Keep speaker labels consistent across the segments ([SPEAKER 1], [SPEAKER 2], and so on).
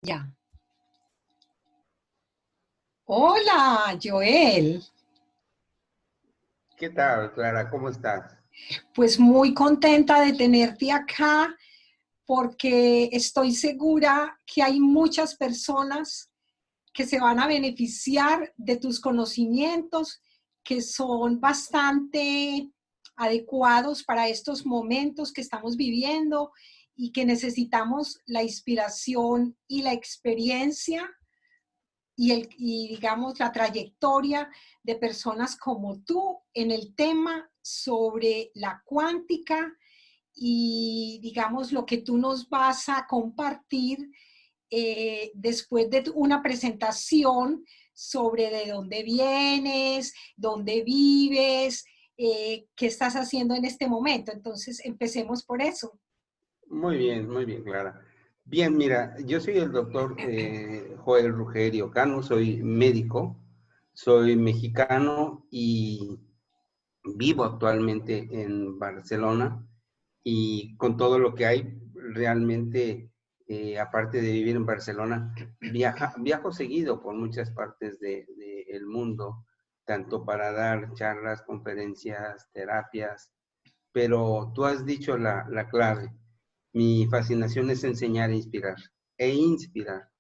[SPEAKER 1] Ya. Hola, Joel.
[SPEAKER 2] ¿Qué tal, Clara? ¿Cómo estás?
[SPEAKER 1] Pues muy contenta de tenerte acá porque estoy segura que hay muchas personas que se van a beneficiar de tus conocimientos que son bastante adecuados para estos momentos que estamos viviendo y que necesitamos la inspiración y la experiencia y digamos la trayectoria de personas como tú en el tema sobre la cuántica y digamos lo que tú nos vas a compartir después de una presentación sobre de dónde vienes, dónde vives, qué estás haciendo en este momento. Entonces, empecemos por eso.
[SPEAKER 2] Muy bien, Clara. Bien, mira, yo soy el doctor Joel Rugerio Cano, soy médico, soy mexicano y vivo actualmente en Barcelona y con todo lo que hay, realmente, aparte de vivir en Barcelona, viajo seguido por muchas partes del mundo, tanto para dar charlas, conferencias, terapias, pero tú has dicho la clave. Mi fascinación es enseñar e inspirar.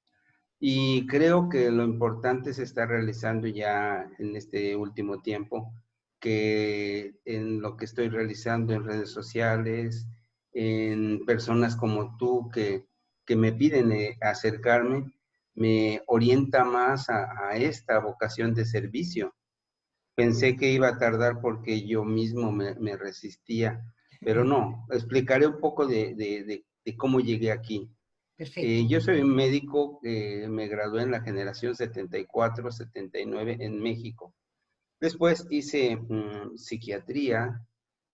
[SPEAKER 2] Y creo que lo importante se está realizando ya en este último tiempo, que en lo que estoy realizando en redes sociales, en personas como tú que me piden acercarme, me orienta más a esta vocación de servicio. Pensé que iba a tardar porque yo mismo me resistía, pero no, explicaré un poco de cómo llegué aquí.
[SPEAKER 1] Perfecto.
[SPEAKER 2] Yo soy un médico que me gradué en la generación 74, 79 en México. Después hice psiquiatría,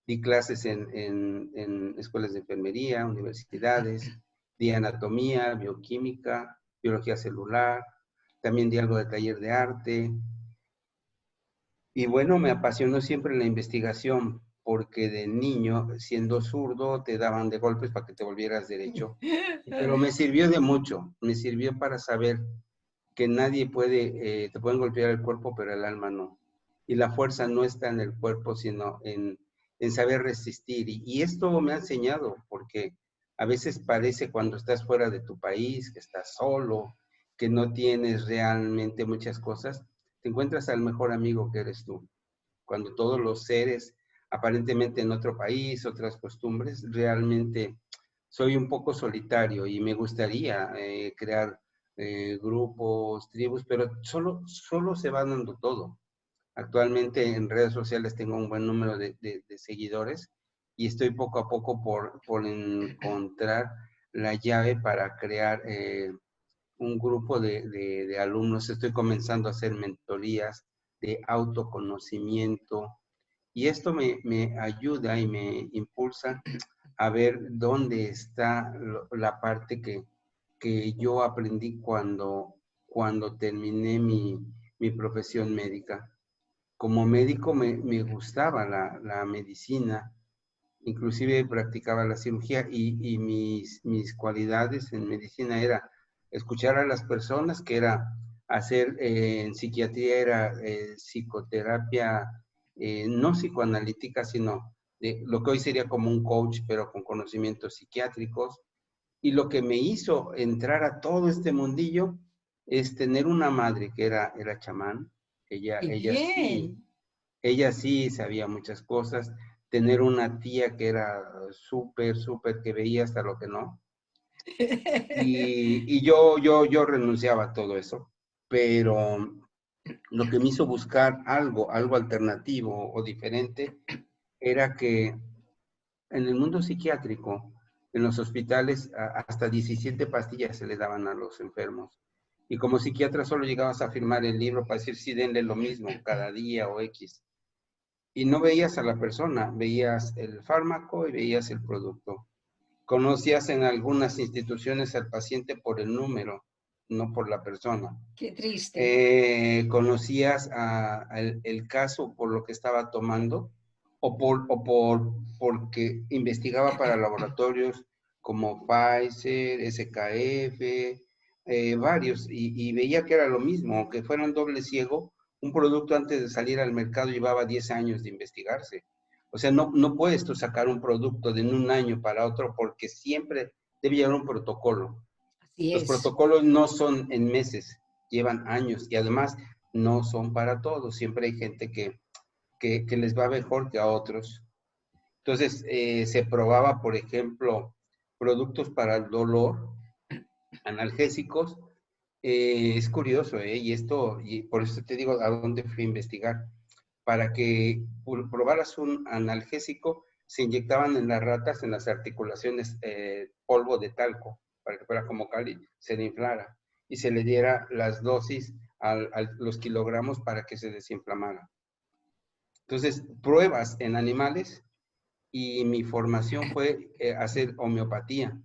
[SPEAKER 2] di clases en escuelas de enfermería, universidades, di anatomía, bioquímica, biología celular, también di algo de taller de arte, y bueno, me apasionó siempre la investigación, porque de niño, siendo zurdo, te daban de golpes para que te volvieras derecho. Pero me sirvió de mucho, me sirvió para saber que nadie puede, te pueden golpear el cuerpo, pero el alma no. Y la fuerza no está en el cuerpo, sino en saber resistir. Y esto me ha enseñado, porque a veces parece cuando estás fuera de tu país, que estás solo, que no tienes realmente muchas cosas, te encuentras al mejor amigo que eres tú. Cuando todos los seres, aparentemente en otro país, otras costumbres, realmente soy un poco solitario y me gustaría crear grupos, tribus, pero solo se va dando todo. Actualmente en redes sociales tengo un buen número de seguidores y estoy poco a poco por encontrar la llave para crear un grupo de alumnos. Estoy comenzando a hacer mentorías de autoconocimiento y esto me ayuda y me impulsa a ver dónde está la parte que yo aprendí cuando terminé mi profesión médica. Como médico me gustaba la medicina, inclusive practicaba la cirugía y mis cualidades en medicina era escuchar a las personas, que era hacer, en psiquiatría era psicoterapia, no psicoanalítica, sino de lo que hoy sería como un coach, pero con conocimientos psiquiátricos. Y lo que me hizo entrar a todo este mundillo es tener una madre que era chamán. Ella,
[SPEAKER 1] Qué
[SPEAKER 2] ella sí,
[SPEAKER 1] bien.
[SPEAKER 2] ella sí sabía muchas cosas. Tener una tía que era súper, que veía hasta lo que no. Y yo renunciaba a todo eso. Pero lo que me hizo buscar algo alternativo o diferente, era que en el mundo psiquiátrico, en los hospitales, hasta 17 pastillas se le daban a los enfermos. Y como psiquiatra solo llegabas a firmar el libro para decir sí, denle lo mismo cada día o X. Y no veías a la persona, veías el fármaco y veías el producto. Conocías en algunas instituciones al paciente por el número, no por la persona.
[SPEAKER 1] Qué triste.
[SPEAKER 2] Conocías el caso por lo que estaba tomando porque investigaba para laboratorios como Pfizer, SKF, varios, y veía que era lo mismo, aunque fueran doble ciego, un producto antes de salir al mercado llevaba 10 años de investigarse. O sea, no puedes tú sacar un producto de un año para otro porque siempre debe llevar un protocolo.
[SPEAKER 1] Así
[SPEAKER 2] Los
[SPEAKER 1] es.
[SPEAKER 2] protocolos no son en meses, llevan años y además no son para todos. Siempre hay gente que les va mejor que a otros. Entonces, se probaba, por ejemplo, productos para el dolor, analgésicos. Es curioso, y por eso te digo a dónde fui a investigar. Para que probaras un analgésico, se inyectaban en las ratas, en las articulaciones, polvo de talco, para que fuera como cali, se le inflara, y se le diera las dosis los kilogramos para que se desinflamara. Entonces, pruebas en animales, y mi formación fue hacer homeopatía.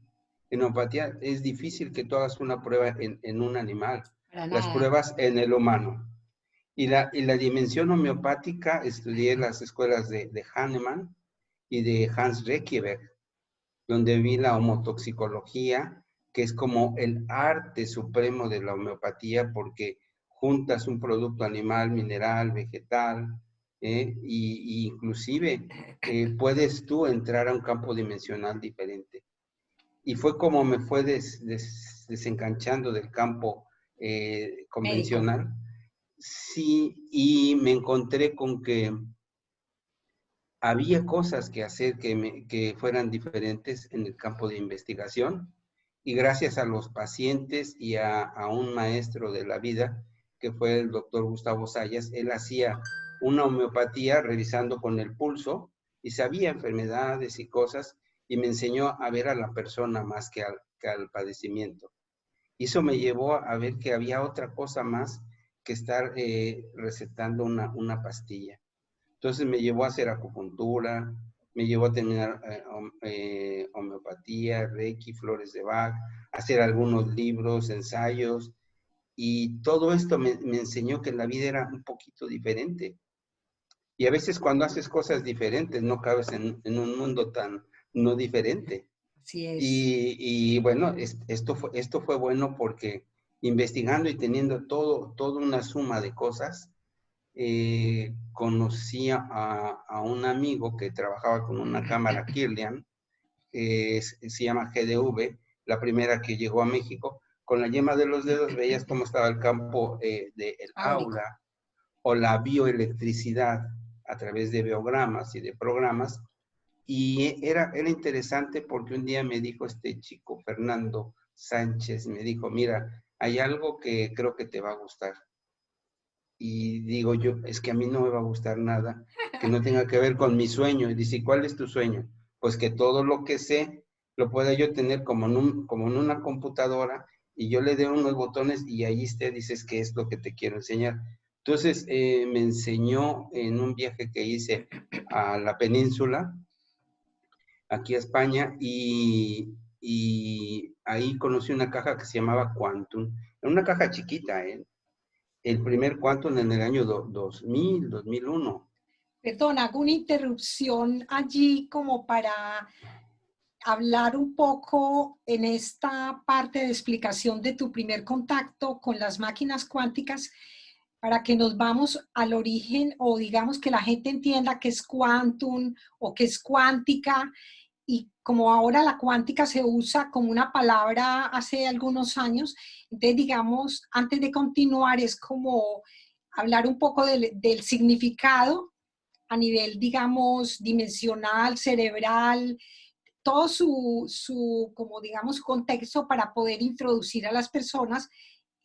[SPEAKER 2] En homeopatía es difícil que tú hagas una prueba en un animal,
[SPEAKER 1] Para
[SPEAKER 2] las
[SPEAKER 1] nada.
[SPEAKER 2] pruebas en el humano. Y la dimensión homeopática, estudié las escuelas de Hahnemann y de Hans Reichenbach, donde vi la homotoxicología, que es como el arte supremo de la homeopatía, porque juntas un producto animal, mineral, vegetal, y inclusive puedes tú entrar a un campo dimensional diferente. Y fue como me fue desenganchando del campo
[SPEAKER 1] Médico.
[SPEAKER 2] convencional. Sí, y me encontré con que había cosas que hacer que fueran diferentes en el campo de investigación, y gracias a los pacientes y a un maestro de la vida, que fue el doctor Gustavo Sayas, él hacía una homeopatía revisando con el pulso y sabía enfermedades y cosas, y me enseñó a ver a la persona más que al padecimiento. Y eso me llevó a ver que había otra cosa más que estar recetando una pastilla. Entonces me llevó a hacer acupuntura, me llevó a terminar homeopatía, Reiki, flores de Bach, hacer algunos libros, ensayos, y todo esto me enseñó que la vida era un poquito diferente. Y a veces cuando haces cosas diferentes no cabes en un mundo tan no diferente.
[SPEAKER 1] Así es.
[SPEAKER 2] Y bueno, esto fue bueno porque investigando y teniendo toda una suma de cosas, conocí a un amigo que trabajaba con una cámara Kirlian, que se llama GDV, la primera que llegó a México. Con la yema de los dedos veías cómo estaba el campo del
[SPEAKER 1] Áurico.
[SPEAKER 2] aura, o la bioelectricidad a través de biogramas y de programas. Y era interesante porque un día me dijo este chico, Fernando Sánchez, me dijo, mira, hay algo que creo que te va a gustar. Y digo yo, es que a mí no me va a gustar nada que no tenga que ver con mi sueño. Y dice, ¿cuál es tu sueño? Pues que todo lo que sé lo pueda yo tener como en una computadora, y yo le dé unos botones y ahí esté, dices que es lo que te quiero enseñar. Entonces me enseñó en un viaje que hice a la península, aquí a España, y ahí conocí una caja que se llamaba Quantum. Era una caja chiquita, ¿eh? El primer Quantum en el año 2001.
[SPEAKER 1] Perdón, hago una interrupción allí como para hablar un poco en esta parte de explicación de tu primer contacto con las máquinas cuánticas, para que nos vamos al origen, o digamos que la gente entienda qué es quantum o qué es cuántica. Y como ahora la cuántica se usa como una palabra hace algunos años, entonces digamos, antes de continuar, es como hablar un poco del significado a nivel, digamos, dimensional, cerebral, todo como digamos, contexto para poder introducir a las personas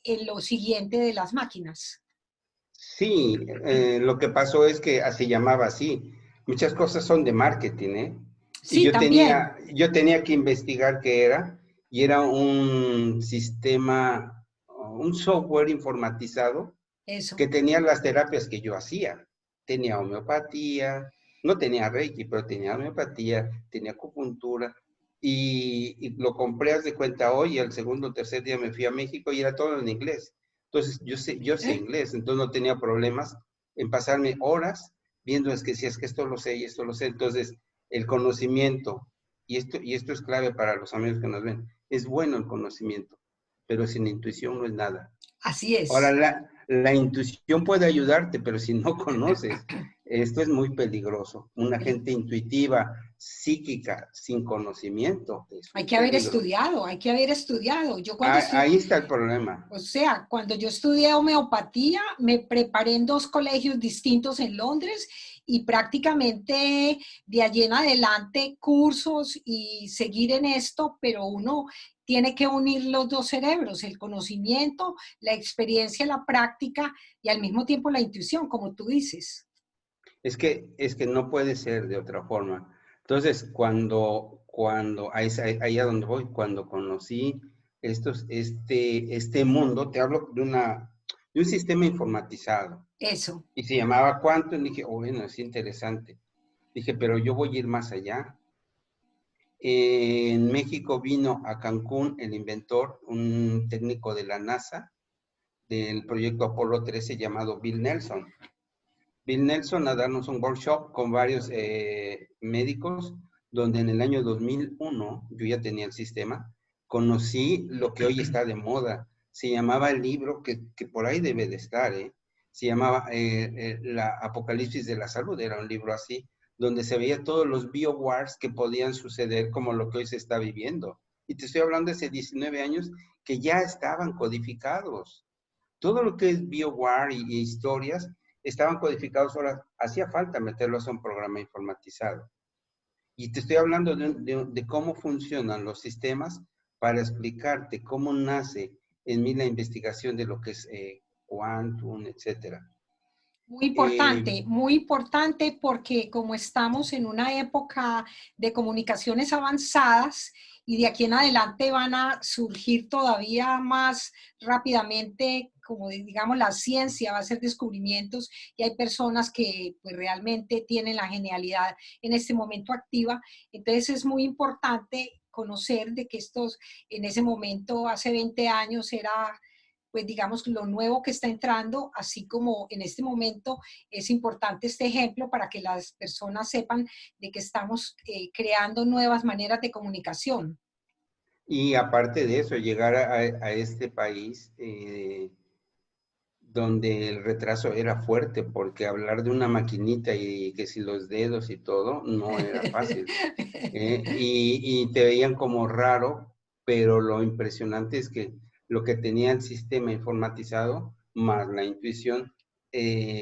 [SPEAKER 1] en lo siguiente de las máquinas.
[SPEAKER 2] Sí, lo que pasó es que se llamaba así. Muchas cosas son de marketing, ¿eh? Y
[SPEAKER 1] Sí,
[SPEAKER 2] yo
[SPEAKER 1] también,
[SPEAKER 2] tenía que investigar qué era, y era un sistema, un software informatizado
[SPEAKER 1] eso.
[SPEAKER 2] que tenía las terapias que yo hacía. Tenía homeopatía, no tenía Reiki, pero tenía homeopatía, tenía acupuntura, y lo compré, haz de cuenta, hoy, y al segundo o tercer día me fui a México y era todo en inglés. Entonces, yo sé inglés, entonces no tenía problemas en pasarme horas viendo, es que si es que esto lo sé y esto lo sé. Entonces, el conocimiento, y esto es clave para los amigos que nos ven, es bueno el conocimiento. pero sin intuición no es nada.
[SPEAKER 1] Así
[SPEAKER 2] Ahora,
[SPEAKER 1] es.
[SPEAKER 2] la intuición puede ayudarte, pero si no conoces, esto es muy peligroso. Una gente intuitiva, psíquica, sin conocimiento, es
[SPEAKER 1] Hay
[SPEAKER 2] un
[SPEAKER 1] que haber
[SPEAKER 2] peligro.
[SPEAKER 1] estudiado, hay que haber estudiado. Yo cuando estudié,
[SPEAKER 2] Ahí está el problema.
[SPEAKER 1] o sea, cuando yo estudié homeopatía, me preparé en 2 colegios distintos en Londres y prácticamente de allí en adelante cursos y seguir en esto, pero uno tiene que unir los dos cerebros, el conocimiento, la experiencia, la práctica y al mismo tiempo la intuición, como tú dices.
[SPEAKER 2] Es que no puede ser de otra forma. Entonces, ahí a donde voy, cuando conocí este mundo, te hablo de un sistema informatizado,
[SPEAKER 1] Eso.
[SPEAKER 2] y se llamaba Quantum, y dije, oh, bueno, es interesante. Dije, pero yo voy a ir más allá. En México vino a Cancún el inventor, un técnico de la NASA, del proyecto Apolo 13 llamado Bill Nelson. Bill Nelson a darnos un workshop con varios médicos, donde en el año 2001, yo ya tenía el sistema, conocí lo que hoy está de moda. Se llamaba el libro, que por ahí debe de estar, se llamaba La Apocalipsis de la Salud, era un libro así, donde se veía todos los biowars que podían suceder como lo que hoy se está viviendo. Y te estoy hablando de hace 19 años que ya estaban codificados. Todo lo que es BioWare y historias estaban codificados. Ahora hacía falta meterlos a un programa informatizado. Y te estoy hablando de cómo funcionan los sistemas para explicarte cómo nace en mí la investigación de lo que es quantum, etcétera.
[SPEAKER 1] Muy importante porque como estamos en una época de comunicaciones avanzadas y de aquí en adelante van a surgir todavía más rápidamente, como digamos, la ciencia va a hacer descubrimientos y hay personas que pues realmente tienen la genialidad en este momento activa. Entonces es muy importante conocer de que estos en ese momento, hace 20 años, era pues digamos, lo nuevo que está entrando, así como en este momento es importante este ejemplo para que las personas sepan de que estamos creando nuevas maneras de comunicación.
[SPEAKER 2] Y aparte de eso, llegar a este país donde el retraso era fuerte, porque hablar de una maquinita y que si los dedos y todo, no era fácil. Y te veían como raro, pero lo impresionante es que lo que tenía el sistema informatizado más la intuición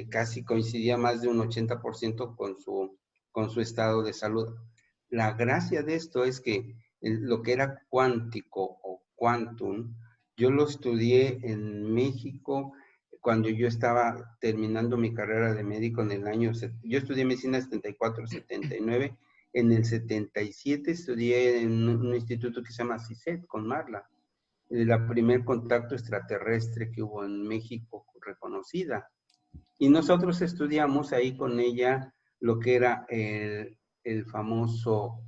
[SPEAKER 2] casi coincidía más de un 80% con su estado de salud. La gracia de esto es que lo que era cuántico o quantum, yo lo estudié en México cuando yo estaba terminando mi carrera de médico en el año, yo estudié medicina 74, 79, en el 77 estudié en un instituto que se llama CICET con Marla, la primer contacto extraterrestre que hubo en México reconocida. Y nosotros estudiamos ahí con ella lo que era el famoso,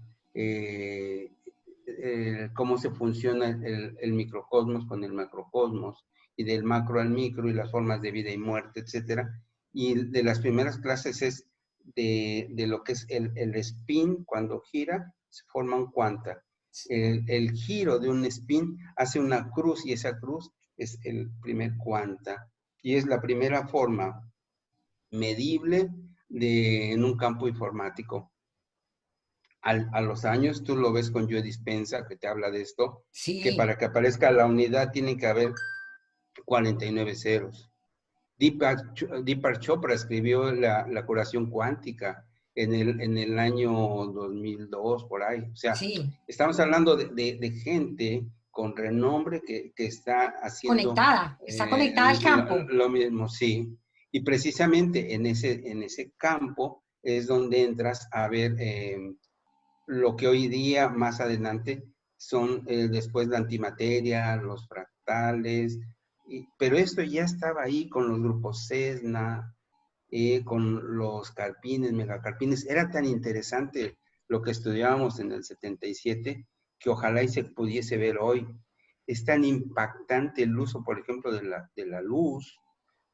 [SPEAKER 2] cómo se funciona el microcosmos con el macrocosmos, y del macro al micro, y las formas de vida y muerte, etcétera. Y de las primeras clases es de lo que es el spin, cuando gira, se forma un cuanta. El giro de un spin hace una cruz, y esa cruz es el primer cuanta. Y es la primera forma medible en un campo informático. A los años, tú lo ves con Joe Dispenza, que te habla de esto, que
[SPEAKER 1] Sí,
[SPEAKER 2] para que aparezca la unidad tienen que haber 49 ceros. Deepak Chopra escribió la curación cuántica en el año 2002, por ahí. O sea,
[SPEAKER 1] sí,
[SPEAKER 2] estamos hablando de gente con renombre que está haciendo
[SPEAKER 1] conectada, está conectada al campo.
[SPEAKER 2] lo mismo, sí. Y precisamente en ese campo es donde entras a ver lo que hoy día, más adelante, son después la antimateria, los fractales, pero esto ya estaba ahí con los grupos CESNA, con los carpines, megacarpines. Era tan interesante lo que estudiábamos en el 77 que ojalá y se pudiese ver hoy. Es tan impactante el uso, por ejemplo, de la luz,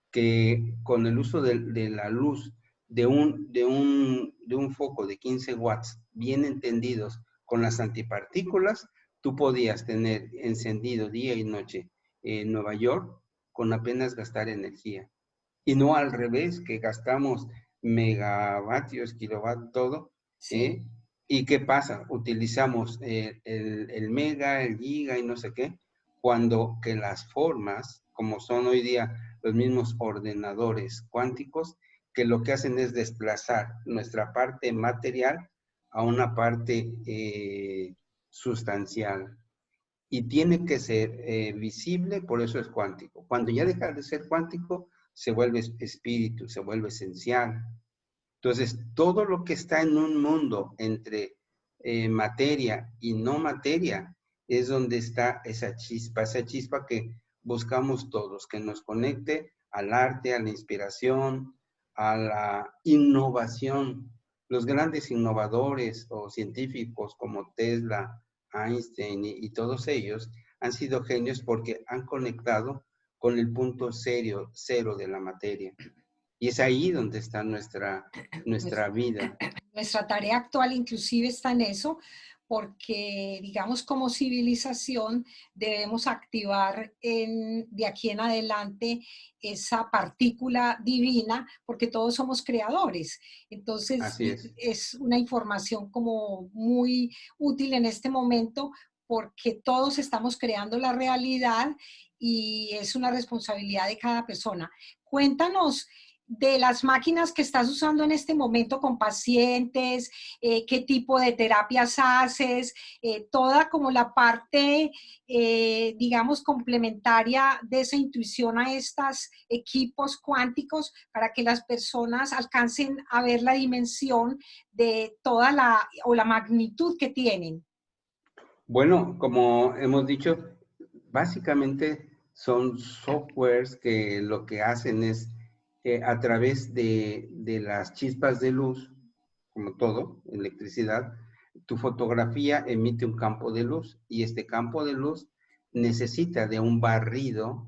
[SPEAKER 2] que con el uso de la luz de un foco de 15 watts bien entendidos con las antipartículas, tú podías tener encendido día y noche en Nueva York con apenas gastar energía. Y no al revés, que gastamos megavatios, kilovatios, todo.
[SPEAKER 1] Sí.
[SPEAKER 2] ¿Y qué pasa? Utilizamos el mega, el giga y no sé qué, cuando que las formas, como son hoy día los mismos ordenadores cuánticos, que lo que hacen es desplazar nuestra parte material a una parte sustancial. Y tiene que ser visible, por eso es cuántico. Cuando ya deja de ser cuántico, se vuelve espíritu, se vuelve esencial. Entonces, todo lo que está en un mundo entre materia y no materia, es donde está esa chispa que buscamos todos, que nos conecte al arte, a la inspiración, a la innovación. Los grandes innovadores o científicos como Tesla, Einstein y todos ellos han sido genios porque han conectado con el punto cero de la materia. Y es ahí donde está nuestra vida.
[SPEAKER 1] Nuestra tarea actual inclusive está en eso, porque digamos como civilización debemos activar de aquí en adelante esa partícula divina, porque todos somos creadores. Entonces
[SPEAKER 2] Así es.
[SPEAKER 1] es una información como muy útil en este momento, porque todos estamos creando la realidad y es una responsabilidad de cada persona. Cuéntanos de las máquinas que estás usando en este momento con pacientes, qué tipo de terapias haces, toda como la parte, digamos, complementaria de esa intuición a estos equipos cuánticos para que las personas alcancen a ver la dimensión de toda la magnitud que tienen.
[SPEAKER 2] Bueno, como hemos dicho, básicamente son softwares que lo que hacen es a través de las chispas de luz, como todo, electricidad, tu fotografía emite un campo de luz y este campo de luz necesita de un barrido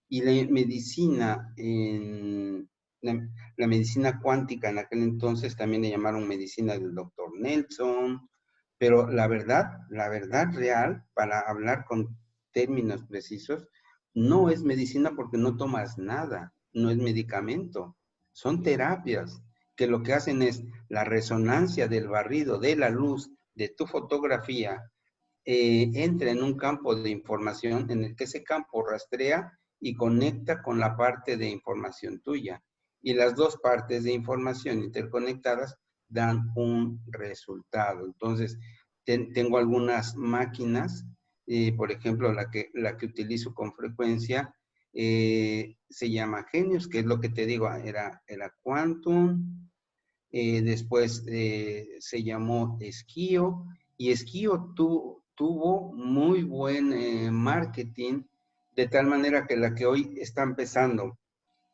[SPEAKER 2] y la medicina, la medicina cuántica en aquel entonces también le llamaron medicina del doctor Nelson, pero la verdad real, para hablar con términos precisos, no es medicina porque no tomas nada, no es medicamento, son terapias que lo que hacen es la resonancia del barrido de la luz de tu fotografía, entra en un campo de información en el que ese campo rastrea y conecta con la parte de información tuya. Y las dos partes de información interconectadas dan un resultado. Entonces, tengo algunas máquinas, por ejemplo, la que utilizo con frecuencia, se llama Genius, que es lo que te digo, era Quantum. Después se llamó Esquio, y Esquio tuvo muy buen marketing, de tal manera que la que hoy está empezando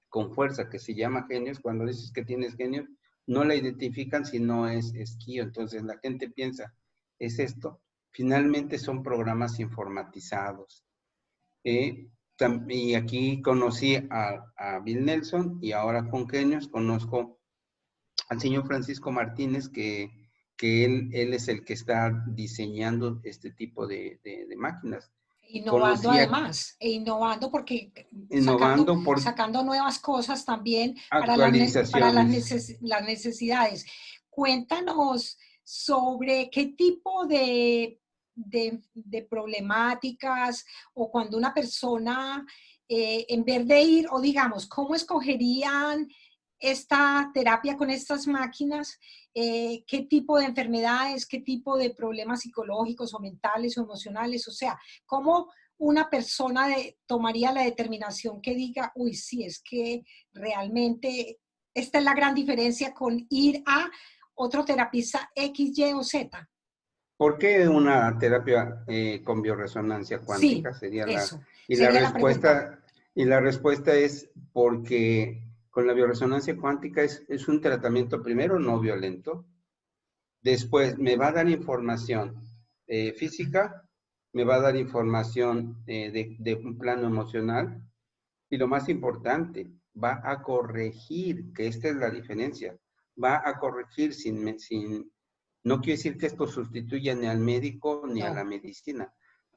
[SPEAKER 2] con fuerza, que se llama Genios, cuando dices que tienes Genios, no la identifican si no es Esquio. Entonces la gente piensa, ¿es esto? Finalmente son programas informatizados. Y aquí conocí a Bill Nelson, y ahora con Genios conozco al señor Francisco Martínez, que él es el que está diseñando este tipo de máquinas.
[SPEAKER 1] Innovando
[SPEAKER 2] Conocía,
[SPEAKER 1] además, e innovando porque
[SPEAKER 2] innovando por
[SPEAKER 1] sacando nuevas cosas también para para
[SPEAKER 2] actualizaciones.
[SPEAKER 1] las necesidades. Cuéntanos sobre qué tipo de problemáticas o cuando una persona, en vez de ir, o digamos, ¿cómo escogerían esta terapia con estas máquinas? ¿Qué tipo de enfermedades, qué tipo de problemas psicológicos o mentales o emocionales? O sea, ¿cómo una persona tomaría la determinación que diga, uy, sí, es que realmente esta es la gran diferencia con ir a otro terapista X, Y o Z?
[SPEAKER 2] ¿Por qué una terapia con bioresonancia
[SPEAKER 1] Sí,
[SPEAKER 2] cuántica? Sería
[SPEAKER 1] eso
[SPEAKER 2] y
[SPEAKER 1] sería la pregunta.
[SPEAKER 2] la respuesta es porque con la bioresonancia cuántica es un tratamiento primero no violento. Después me va a dar información física, me va a dar información de un plano emocional, y lo más importante, va a corregir, que esta es la diferencia, va a corregir no quiere decir que esto sustituya ni al médico ni a la
[SPEAKER 1] No,
[SPEAKER 2] medicina,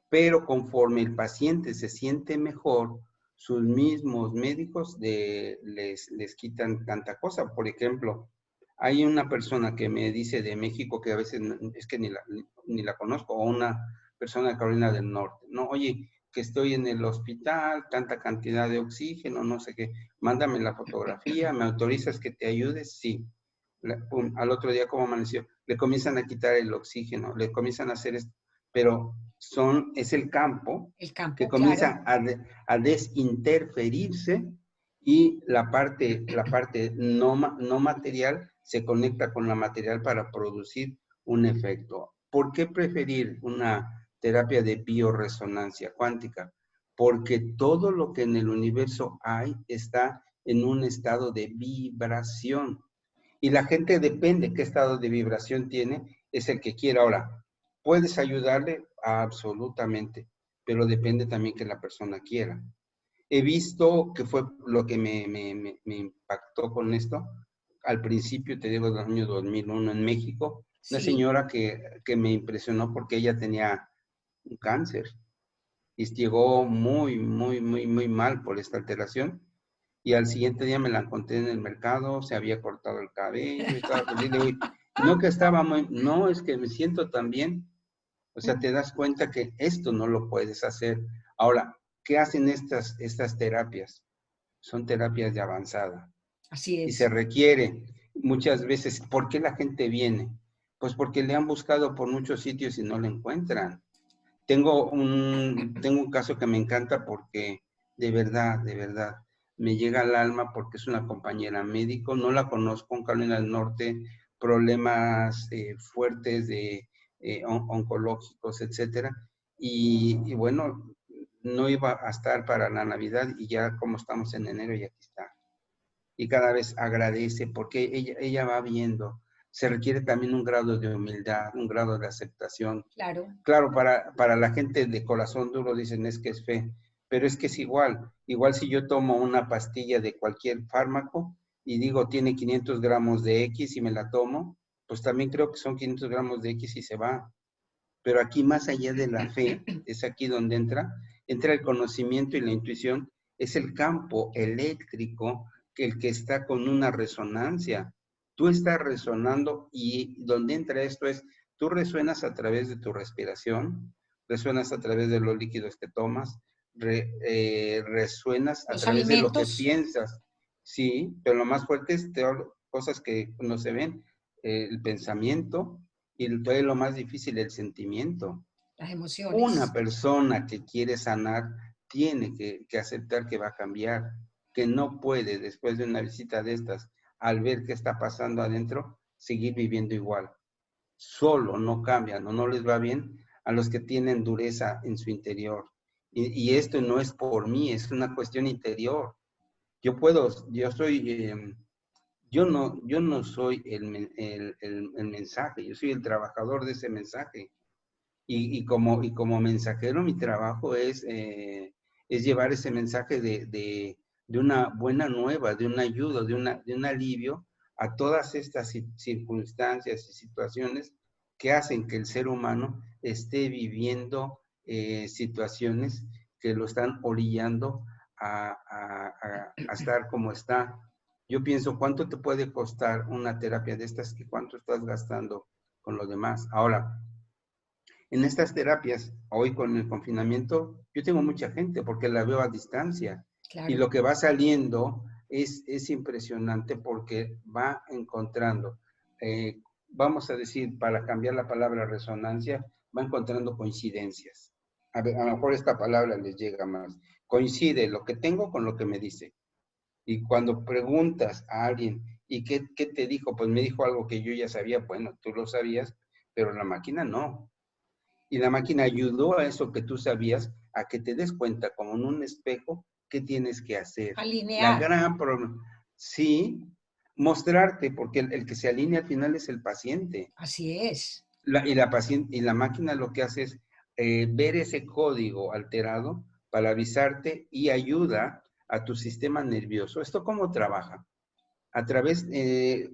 [SPEAKER 2] pero conforme el paciente se siente mejor, sus mismos médicos les quitan tanta cosa. Por ejemplo, hay una persona que me dice de México que a veces es que ni la conozco, o una persona de Carolina del Norte, ¿no? Oye, que estoy en el hospital, tanta cantidad de oxígeno, no sé qué, mándame la fotografía, ¿me autorizas que te ayudes? Sí. Pum, al otro día, como amaneció, le comienzan a quitar el oxígeno, le comienzan a hacer esto, pero es el campo
[SPEAKER 1] El
[SPEAKER 2] que
[SPEAKER 1] campo, claro.
[SPEAKER 2] comienza a desinterferirse y la parte no material se conecta con la material para producir un efecto. ¿Por qué preferir una terapia de bioresonancia cuántica? Porque todo lo que en el universo hay está en un estado de vibración. Y la gente depende qué estado de vibración tiene, es el que quiera. Ahora, puedes ayudarle absolutamente, pero depende también que la persona quiera. He visto que fue lo que me impactó con esto. Al principio, te digo, del año 2001 en México, una
[SPEAKER 1] Sí.
[SPEAKER 2] señora que me impresionó porque ella tenía un cáncer y llegó muy mal por esta alteración. Y al siguiente día me la encontré en el mercado, se había cortado el cabello, estaba feliz. Le digo, no que estaba no, es que me siento tan bien. O sea, te das cuenta que esto no lo puedes hacer. Ahora, ¿qué hacen estas terapias? Son terapias de avanzada
[SPEAKER 1] Así
[SPEAKER 2] y se
[SPEAKER 1] es.
[SPEAKER 2] requiere muchas veces. ¿Por qué la gente viene? Pues porque le han buscado por muchos sitios y no le encuentran. Tengo un caso que me encanta porque de verdad, me llega al alma porque es una compañera médico, no la conozco, en Carolina del Norte, problemas fuertes de oncológicos, etcétera. Y bueno, no iba a estar para la Navidad y ya como estamos en enero y aquí está. Y cada vez agradece porque ella va viendo. Se requiere también un grado de humildad, un grado de aceptación.
[SPEAKER 1] Claro.
[SPEAKER 2] Claro, para la gente de corazón duro dicen es que es fe, pero es que es igual. Igual si yo tomo una pastilla de cualquier fármaco y digo tiene 500 gramos de X y me la tomo, pues también creo que son 500 gramos de X y se va. Pero aquí más allá de la fe, es aquí donde entra el conocimiento y la intuición, es el campo eléctrico el que está con una resonancia. Tú estás resonando y donde entra esto es, tú resuenas a través de tu respiración, resuenas a través de los líquidos que tomas, resuenas a
[SPEAKER 1] Los
[SPEAKER 2] través de lo que
[SPEAKER 1] alimentos.
[SPEAKER 2] piensas, sí, pero lo más fuerte es cosas que no se ven, el pensamiento, y todavía lo más difícil, el sentimiento.
[SPEAKER 1] Las
[SPEAKER 2] Una
[SPEAKER 1] emociones.
[SPEAKER 2] persona que quiere sanar tiene que aceptar que va a cambiar, que no puede después de una visita de estas, al ver qué está pasando adentro, seguir viviendo igual. Solo no cambian o no les va bien a los que tienen dureza en su interior. Y esto no es por mí, es una cuestión interior. Yo no soy el mensaje, yo soy el trabajador de ese mensaje. Y como mensajero, mi trabajo es llevar ese mensaje de una buena nueva, de una ayuda, de un alivio a todas estas circunstancias y situaciones que hacen que el ser humano esté viviendo situaciones que lo están orillando a estar como está. Yo pienso, ¿cuánto te puede costar una terapia de estas y cuánto estás gastando con lo demás? Ahora, en estas terapias, hoy con el confinamiento, yo tengo mucha gente porque la veo a distancia y
[SPEAKER 1] Claro.
[SPEAKER 2] lo que va saliendo es impresionante porque va encontrando, vamos a decir, para cambiar la palabra resonancia, va encontrando coincidencias. A lo mejor esta palabra les llega más. Coincide lo que tengo con lo que me dice. Y cuando preguntas a alguien, ¿y qué te dijo? Pues me dijo algo que yo ya sabía, bueno, tú lo sabías, pero la máquina no. Y la máquina ayudó a eso que tú sabías, a que te des cuenta como en un espejo qué tienes que hacer. La
[SPEAKER 1] Alinear.
[SPEAKER 2] gran problema, sí, mostrarte, porque el que se alinea al final es el paciente.
[SPEAKER 1] Así es.
[SPEAKER 2] Y la máquina lo que hace es ver ese código alterado para avisarte y ayuda a tu sistema nervioso. ¿Esto cómo trabaja? A través,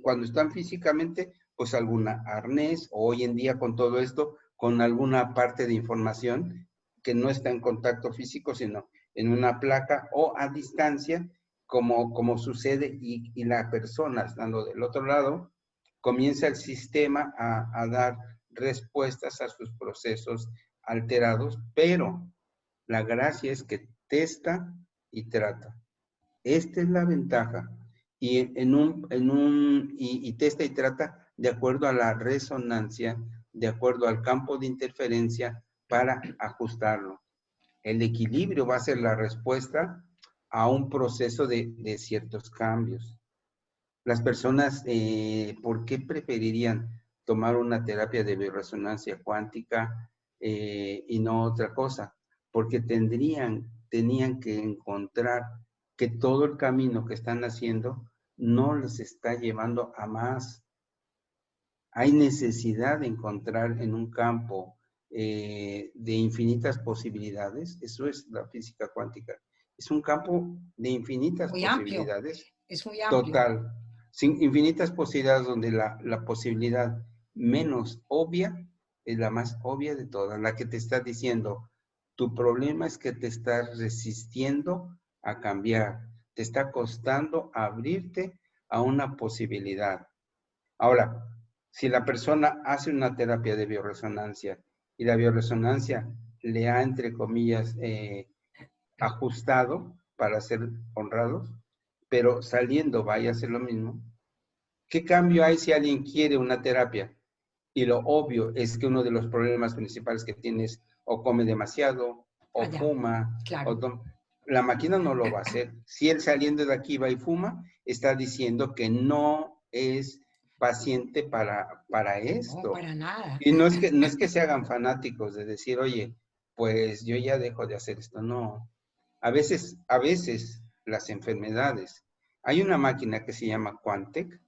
[SPEAKER 2] cuando están físicamente, pues alguna arnés, o hoy en día con todo esto, con alguna parte de información que no está en contacto físico, sino en una placa o a distancia, como sucede, y la persona estando del otro lado, comienza el sistema a dar respuestas a sus procesos alterados, pero la gracia es que testa y trata. Esta es la ventaja. Y testa y trata de acuerdo a la resonancia, de acuerdo al campo de interferencia para ajustarlo. El equilibrio va a ser la respuesta a un proceso de ciertos cambios. Las personas, ¿por qué preferirían tomar una terapia de bioresonancia cuántica y no otra cosa? Porque tenían que encontrar que todo el camino que están haciendo no les está llevando a más. Hay necesidad de encontrar en un campo de infinitas posibilidades. Eso es la física cuántica. Es un campo de infinitas
[SPEAKER 1] Muy
[SPEAKER 2] posibilidades.
[SPEAKER 1] amplio, es muy amplio.
[SPEAKER 2] Total. Sin infinitas posibilidades, donde la posibilidad menos obvia es la más obvia de todas, la que te está diciendo, tu problema es que te estás resistiendo a cambiar, te está costando abrirte a una posibilidad. Ahora, si la persona hace una terapia de bioresonancia y la bioresonancia le ha, entre comillas, ajustado para ser honrados, pero saliendo vaya a hacer lo mismo, ¿qué cambio hay si alguien quiere una terapia? Y lo obvio es que uno de los problemas principales que tiene es o come demasiado, o fuma,
[SPEAKER 1] claro.
[SPEAKER 2] la máquina no lo va a hacer. Si él saliendo de aquí va y fuma, está diciendo que no es paciente para esto.
[SPEAKER 1] No, para nada.
[SPEAKER 2] Y no es que se hagan fanáticos de decir, oye, pues yo ya dejo de hacer esto. No. A veces las enfermedades. Hay una máquina que se llama Quantec,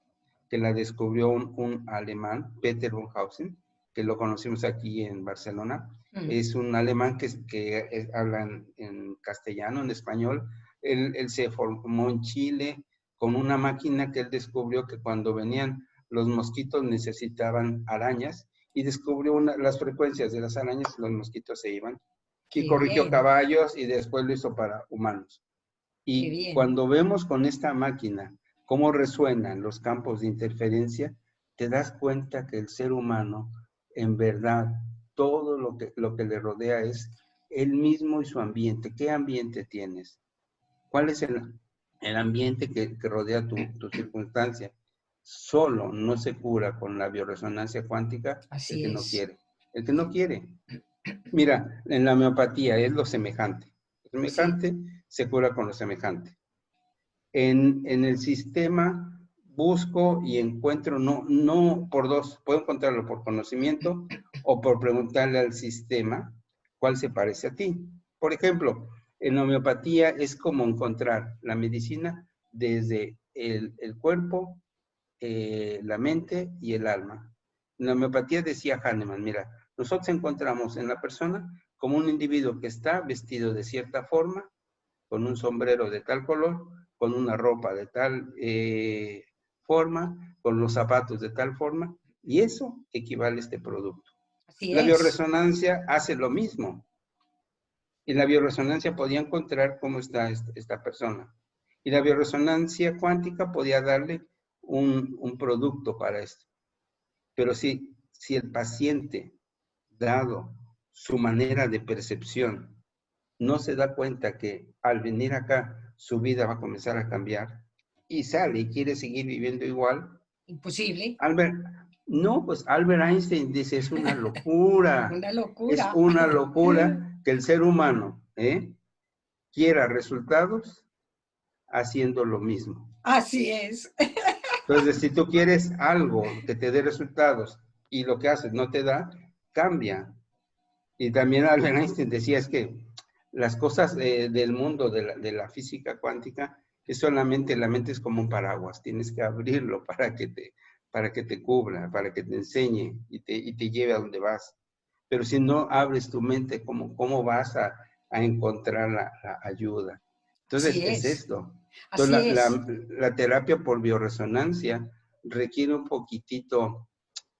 [SPEAKER 2] que la descubrió un alemán, Peter Wunhausen, que lo conocimos aquí en Barcelona. Es un alemán que habla en castellano, en español. Él se formó en Chile con una máquina que él descubrió que cuando venían los mosquitos necesitaban arañas y descubrió las frecuencias de las arañas y los mosquitos se iban. Y corrigió caballos y después lo hizo para humanos. Y cuando vemos con esta máquina cómo resuenan los campos de interferencia, te das cuenta que el ser humano, en verdad, todo lo que le rodea es él mismo y su ambiente. ¿Qué ambiente tienes? ¿Cuál es el ambiente que rodea tu circunstancia? Solo no se cura con la bioresonancia cuántica el que no quiere. El que no quiere. Mira, en la homeopatía es lo semejante. Lo semejante se cura con lo semejante. En el sistema busco y encuentro, no por dos, puedo encontrarlo por conocimiento o por preguntarle al sistema cuál se parece a ti. Por ejemplo, en la homeopatía es como encontrar la medicina desde el cuerpo, la mente y el alma. En la homeopatía decía Hahnemann, mira, nosotros encontramos en la persona como un individuo que está vestido de cierta forma, con un sombrero de tal color, con una ropa de tal forma, con los zapatos de tal forma, y eso equivale a este producto. La bioresonancia hace lo mismo. Y la bioresonancia podía encontrar cómo está esta persona. Y la bioresonancia cuántica podía darle un producto para esto. Pero si el paciente, dado su manera de percepción, no se da cuenta que al venir acá su vida va a comenzar a cambiar y sale y quiere seguir viviendo igual.
[SPEAKER 1] Imposible.
[SPEAKER 2] Pues Albert Einstein dice, es una locura.
[SPEAKER 1] Una locura.
[SPEAKER 2] Es una locura que el ser humano quiera resultados haciendo lo mismo.
[SPEAKER 1] Así es.
[SPEAKER 2] Entonces, si tú quieres algo que te dé resultados y lo que haces no te da, cambia. Y también Albert Einstein decía es que las cosas del mundo de la física cuántica es solamente, la mente es como un paraguas, tienes que abrirlo para que te cubra, para que te enseñe y te lleve a donde vas. Pero si no abres tu mente, ¿cómo vas a encontrar la ayuda? Entonces, es esto. Entonces, la terapia por bioresonancia requiere un poquitito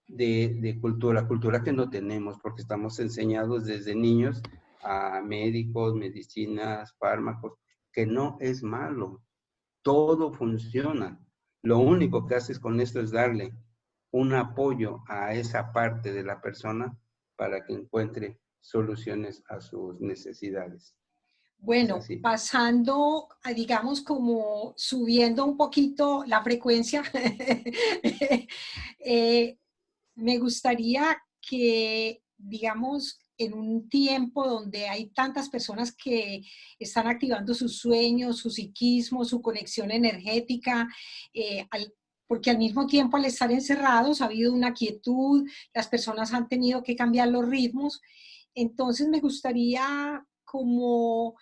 [SPEAKER 2] de cultura que no tenemos, porque estamos enseñados desde niños a médicos, medicinas, fármacos, que no es malo. Todo funciona. Lo único que haces con esto es darle un apoyo a esa parte de la persona para que encuentre soluciones a sus necesidades. Es
[SPEAKER 1] Bueno,
[SPEAKER 2] así.
[SPEAKER 1] pasando, digamos, como subiendo un poquito la frecuencia, eh, me gustaría que, digamos, en un tiempo donde hay tantas personas que están activando sus sueños, su psiquismo, su conexión energética, eh, al- porque al mismo tiempo al estar encerrados ha habido una quietud, las personas han tenido que cambiar los ritmos. Entonces me gustaría como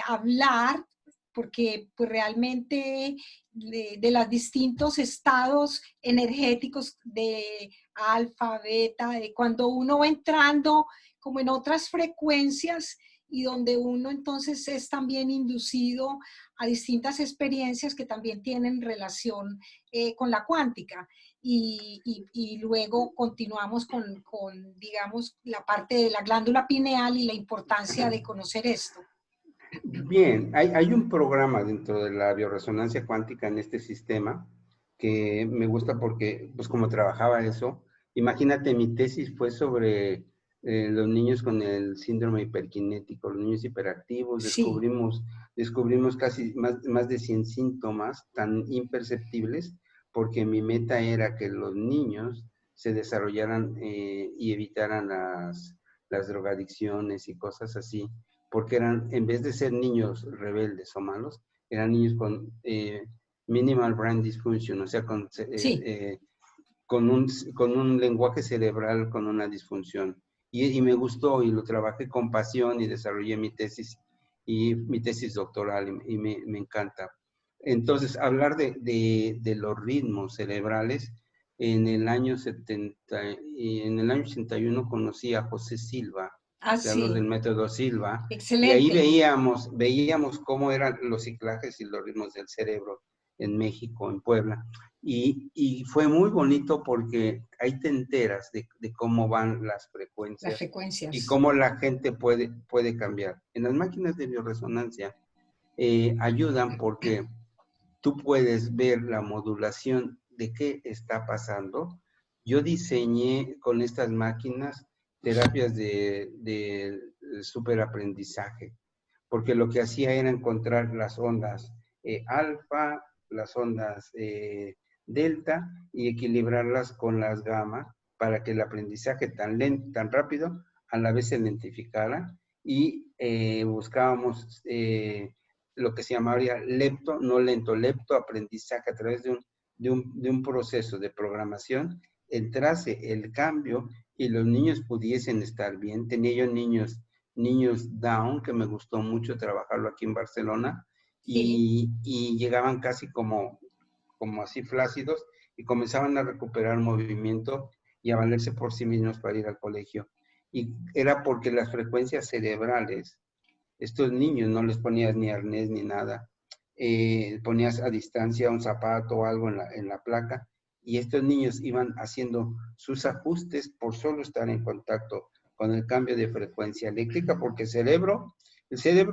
[SPEAKER 1] hablar, porque pues realmente de los distintos estados energéticos de alfa, beta, de cuando uno va entrando como en otras frecuencias y donde uno entonces es también inducido a distintas experiencias que también tienen relación con la cuántica. Y luego continuamos digamos, la parte de la glándula pineal y la importancia de conocer esto.
[SPEAKER 2] Bien, hay un programa dentro de la bioresonancia cuántica en este sistema que me gusta porque, pues como trabajaba eso, imagínate, mi tesis fue sobre los niños con el síndrome hiperkinético, los niños hiperactivos,
[SPEAKER 1] Sí,
[SPEAKER 2] descubrimos casi más de 100 síntomas tan imperceptibles, porque mi meta era que los niños se desarrollaran y evitaran las drogadicciones y cosas así, porque eran, en vez de ser niños rebeldes o malos, eran niños con minimal brain dysfunction, o sea,
[SPEAKER 1] sí.
[SPEAKER 2] con un lenguaje cerebral con una disfunción. Y me gustó y lo trabajé con pasión y desarrollé mi tesis doctoral y me encanta. Entonces, hablar de los ritmos cerebrales, en el año 81 conocí a José Silva,
[SPEAKER 1] Ah,
[SPEAKER 2] creador del
[SPEAKER 1] sí.
[SPEAKER 2] método Silva, y ahí
[SPEAKER 1] Excelente.
[SPEAKER 2] veíamos cómo eran los ciclajes y los ritmos del cerebro en México, en Puebla. Y fue muy bonito porque ahí te enteras de cómo van las
[SPEAKER 1] Las
[SPEAKER 2] frecuencias y
[SPEAKER 1] frecuencias.
[SPEAKER 2] cómo la gente puede cambiar. En las máquinas de bioresonancia ayudan porque tú puedes ver la modulación de qué está pasando. Yo diseñé con estas máquinas terapias de superaprendizaje, porque lo que hacía era encontrar las ondas alfa, las ondas delta y equilibrarlas con las gamma para que el aprendizaje tan lento, tan rápido, a la vez se lentificara y buscábamos lo que se llamaría lepto, no lento, lepto aprendizaje a través de un proceso de programación, entrase el cambio y los niños pudiesen estar bien. Tenía yo niños down, que me gustó mucho trabajarlo aquí en Barcelona,
[SPEAKER 1] Sí.
[SPEAKER 2] y llegaban casi como así flácidos y comenzaban a recuperar movimiento y a valerse por sí mismos para ir al colegio. Y era porque las frecuencias cerebrales, estos niños no les ponías ni arnés ni nada, ponías a distancia un zapato o algo en la placa, y estos niños iban haciendo sus ajustes por solo estar en contacto con el cambio de frecuencia eléctrica, porque el cerebro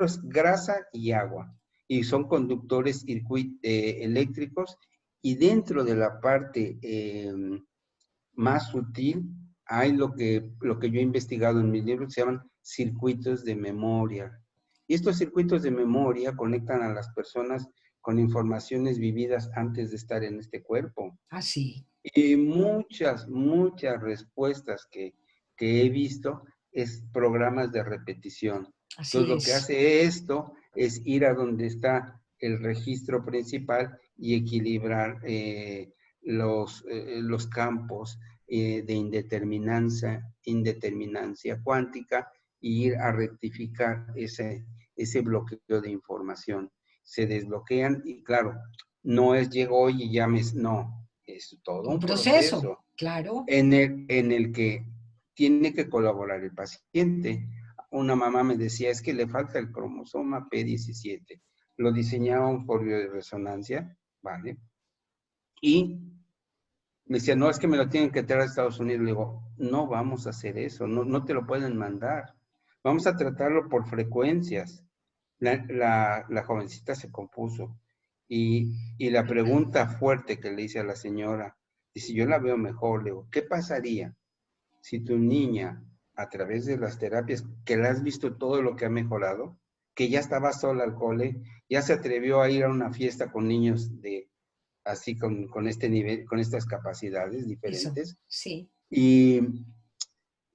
[SPEAKER 2] es grasa y agua, y son conductores eléctricos, y dentro de la parte más sutil hay lo que yo he investigado en mis libros, que se llaman circuitos de memoria. Y estos circuitos de memoria conectan a las personas con informaciones vividas antes de estar en este cuerpo.
[SPEAKER 1] Así.
[SPEAKER 2] Y muchas respuestas que he visto es programas de repetición. Entonces,
[SPEAKER 1] Así
[SPEAKER 2] lo que
[SPEAKER 1] es.
[SPEAKER 2] hace esto es ir a donde está el registro principal y equilibrar los campos de indeterminancia cuántica e ir a rectificar ese bloqueo de información. Se desbloquean y claro, no es llego hoy y llames, no, es todo
[SPEAKER 1] Un
[SPEAKER 2] un
[SPEAKER 1] proceso,
[SPEAKER 2] proceso
[SPEAKER 1] claro.
[SPEAKER 2] en el que tiene que colaborar el paciente. Una mamá me decía, es que le falta el cromosoma P17. Lo diseñaban por bioresonancia, ¿vale? Y me decía, no, es que me lo tienen que traer a Estados Unidos. Le digo, no vamos a hacer eso, no te lo pueden mandar. Vamos a tratarlo por frecuencias. La jovencita se compuso y la pregunta fuerte que le hice a la señora, dice, yo la veo mejor, le digo, ¿qué pasaría si tu niña, a través de las terapias, que la has visto todo lo que ha mejorado, que ya estaba sola al cole, ya se atrevió a ir a una fiesta con niños de así con este nivel, con estas capacidades
[SPEAKER 1] Eso,
[SPEAKER 2] diferentes,
[SPEAKER 1] sí.
[SPEAKER 2] y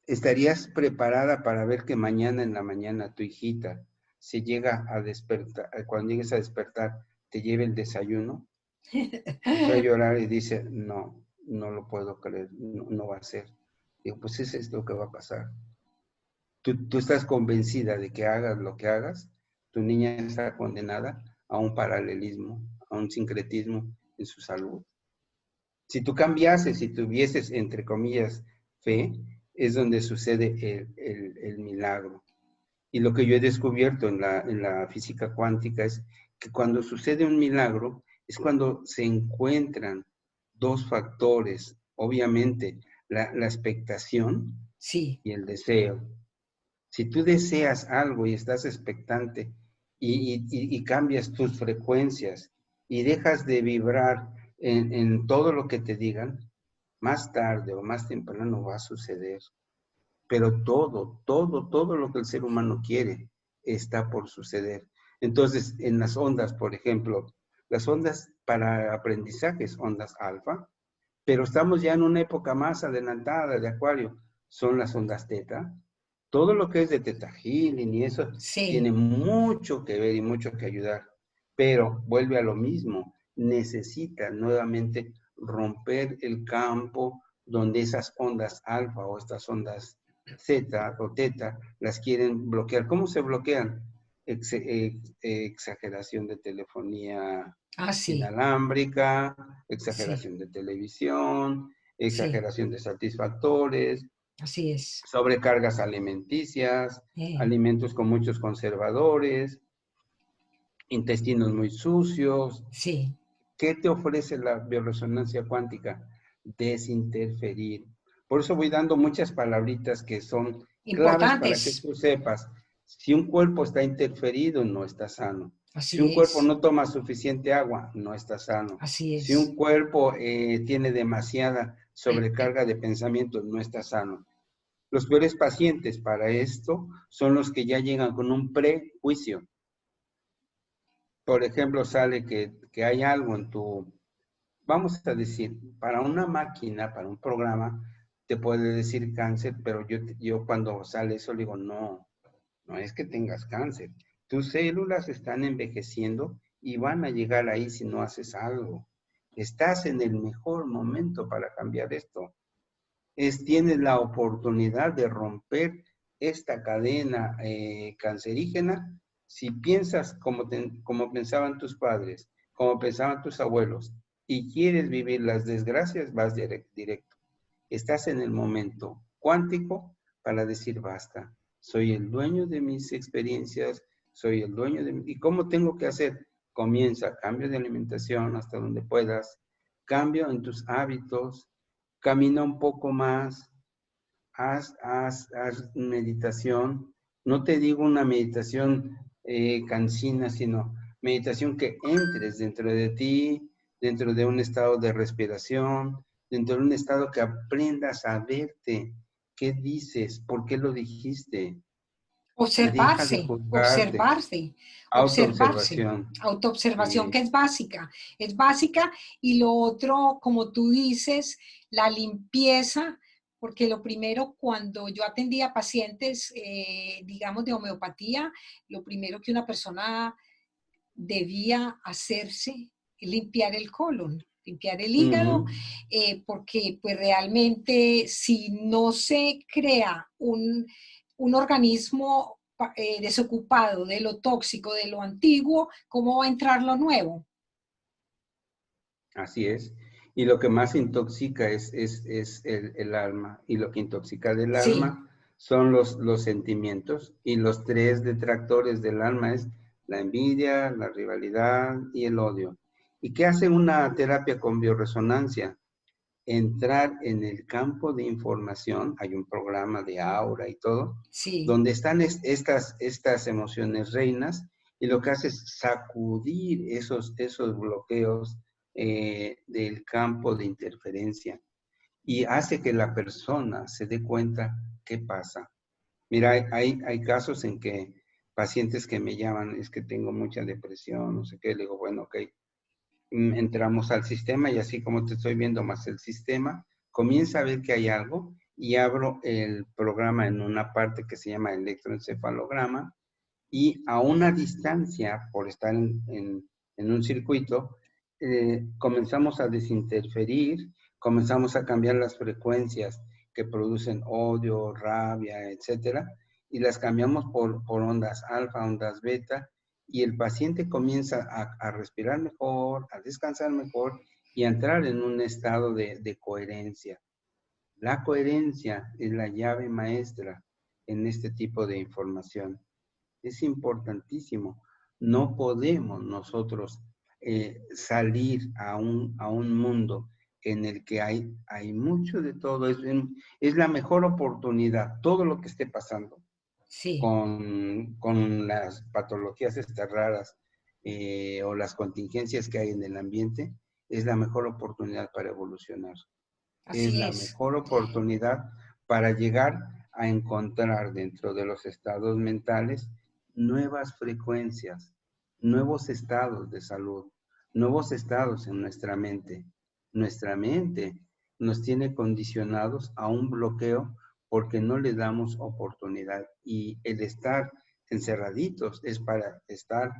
[SPEAKER 2] estarías preparada para ver que mañana en la mañana tu hijita se llega a despertar, cuando llegues a despertar, te lleve el desayuno. Empezó a llorar y dice, no, no lo puedo creer, no, no va a ser. Digo, pues eso es lo que va a pasar. Tú estás convencida de que hagas lo que hagas, tu niña está condenada a un paralelismo, a un sincretismo en su salud. Si tú cambiases, si tuvieses, entre comillas, fe, es donde sucede el milagro. Y lo que yo he descubierto en la física cuántica es que cuando sucede un milagro es cuando se encuentran dos factores, obviamente, la expectación
[SPEAKER 1] Sí,
[SPEAKER 2] y el deseo. Si tú deseas algo y estás expectante y cambias tus frecuencias y dejas de vibrar en todo lo que te digan, más tarde o más temprano va a suceder. Pero todo lo que el ser humano quiere está por suceder. Entonces, en las ondas, por ejemplo, las ondas para aprendizajes, ondas alfa, pero estamos ya en una época más adelantada de Acuario, son las ondas teta. Todo lo que es de Theta Healing y eso tiene
[SPEAKER 1] sí.
[SPEAKER 2] mucho que ver y mucho que ayudar, pero vuelve a lo mismo, necesita nuevamente romper el campo donde esas ondas alfa o estas ondas zeta o teta las quieren bloquear. ¿Cómo se bloquean? Exageración de telefonía
[SPEAKER 1] Ah, sí,
[SPEAKER 2] inalámbrica,
[SPEAKER 1] sí,
[SPEAKER 2] exageración de televisión,
[SPEAKER 1] sí,
[SPEAKER 2] exageración de satisfactores,
[SPEAKER 1] así es.
[SPEAKER 2] sobrecargas alimenticias,
[SPEAKER 1] Eh,
[SPEAKER 2] alimentos con muchos conservadores, intestinos muy sucios.
[SPEAKER 1] sí,
[SPEAKER 2] ¿Qué te ofrece la bioresonancia cuántica? Desinterferir. Por eso voy dando muchas palabritas que son claves para que
[SPEAKER 1] importantes.
[SPEAKER 2] tú sepas. Si un cuerpo está interferido, no está sano. Si un cuerpo
[SPEAKER 1] Así
[SPEAKER 2] no toma suficiente agua, no está sano. Si
[SPEAKER 1] es.
[SPEAKER 2] un cuerpo tiene demasiada sobrecarga de pensamiento, no está sano. Los peores pacientes para esto son los que ya llegan con un prejuicio. Por ejemplo, sale que hay algo en tu, vamos a decir, para una máquina, para un programa, te puede decir cáncer, pero yo cuando sale eso le digo, no, no es que tengas cáncer. Tus células están envejeciendo y van a llegar ahí si no haces algo. Estás en el mejor momento para cambiar esto. Tienes la oportunidad de romper esta cadena cancerígena si piensas como pensaban tus padres, como pensaban tus abuelos, y quieres vivir las desgracias, vas directo. Estás en el momento cuántico para decir basta. Soy el dueño de mis experiencias, soy el dueño de... ¿Y cómo tengo que hacer? Comienza, cambio de alimentación hasta donde puedas, cambio en tus hábitos, camina un poco más, haz meditación. No te digo una meditación cansina, sino meditación que entres dentro de ti, dentro de un estado de respiración, dentro de un estado que aprendas a verte. ¿Qué dices? ¿Por qué lo dijiste? Deja de
[SPEAKER 1] Observarse,
[SPEAKER 2] juzgarte.
[SPEAKER 1] observarse, observarse,
[SPEAKER 2] Autoobservación.
[SPEAKER 1] autoobservación
[SPEAKER 2] Sí.
[SPEAKER 1] que es básica y lo otro, como tú dices, la limpieza, porque lo primero cuando yo atendía pacientes, digamos, de homeopatía, lo primero que una persona debía hacerse es limpiar el colon, limpiar el hígado,
[SPEAKER 2] Ujú.
[SPEAKER 1] porque pues realmente si no se crea un organismo desocupado de lo tóxico, de lo antiguo, ¿cómo va a entrar lo nuevo?
[SPEAKER 2] Así es. Y lo que más intoxica es el alma. Y lo que intoxica del
[SPEAKER 1] Sí,
[SPEAKER 2] alma son los sentimientos. Y los tres detractores del alma es la envidia, la rivalidad y el odio. ¿Y qué hace una terapia con bioresonancia? entrar en el campo de información, hay un programa de Aura y todo,
[SPEAKER 1] Sí,
[SPEAKER 2] donde están estas emociones reinas, y lo que hace es sacudir esos bloqueos del campo de interferencia y hace que la persona se dé cuenta qué pasa. Mira, hay casos en que pacientes que me llaman, es que tengo mucha depresión, no sé qué, le digo, bueno, ok, entramos al sistema y así como te estoy viendo más el sistema, comienza a ver que hay algo y abro el programa en una parte que se llama electroencefalograma y a una distancia, por estar en un circuito, comenzamos a desinterferir, comenzamos a cambiar las frecuencias que producen odio, rabia, etcétera, y las cambiamos por ondas alfa, ondas beta, y el paciente comienza a respirar mejor, a descansar mejor y a entrar en un estado de coherencia. La coherencia es la llave maestra en este tipo de información. Es importantísimo. No podemos nosotros salir a un mundo en el que hay mucho de todo. Es la mejor oportunidad, todo lo que esté pasando
[SPEAKER 1] sí,
[SPEAKER 2] con las patologías estas raras o las contingencias que hay en el ambiente, es la mejor oportunidad para evolucionar. Es
[SPEAKER 1] así
[SPEAKER 2] la
[SPEAKER 1] es.
[SPEAKER 2] mejor oportunidad para llegar a encontrar dentro de los estados mentales nuevas frecuencias, nuevos estados de salud, nuevos estados en nuestra mente. Nuestra mente nos tiene condicionados a un bloqueo porque no le damos oportunidad y el estar encerraditos es para estar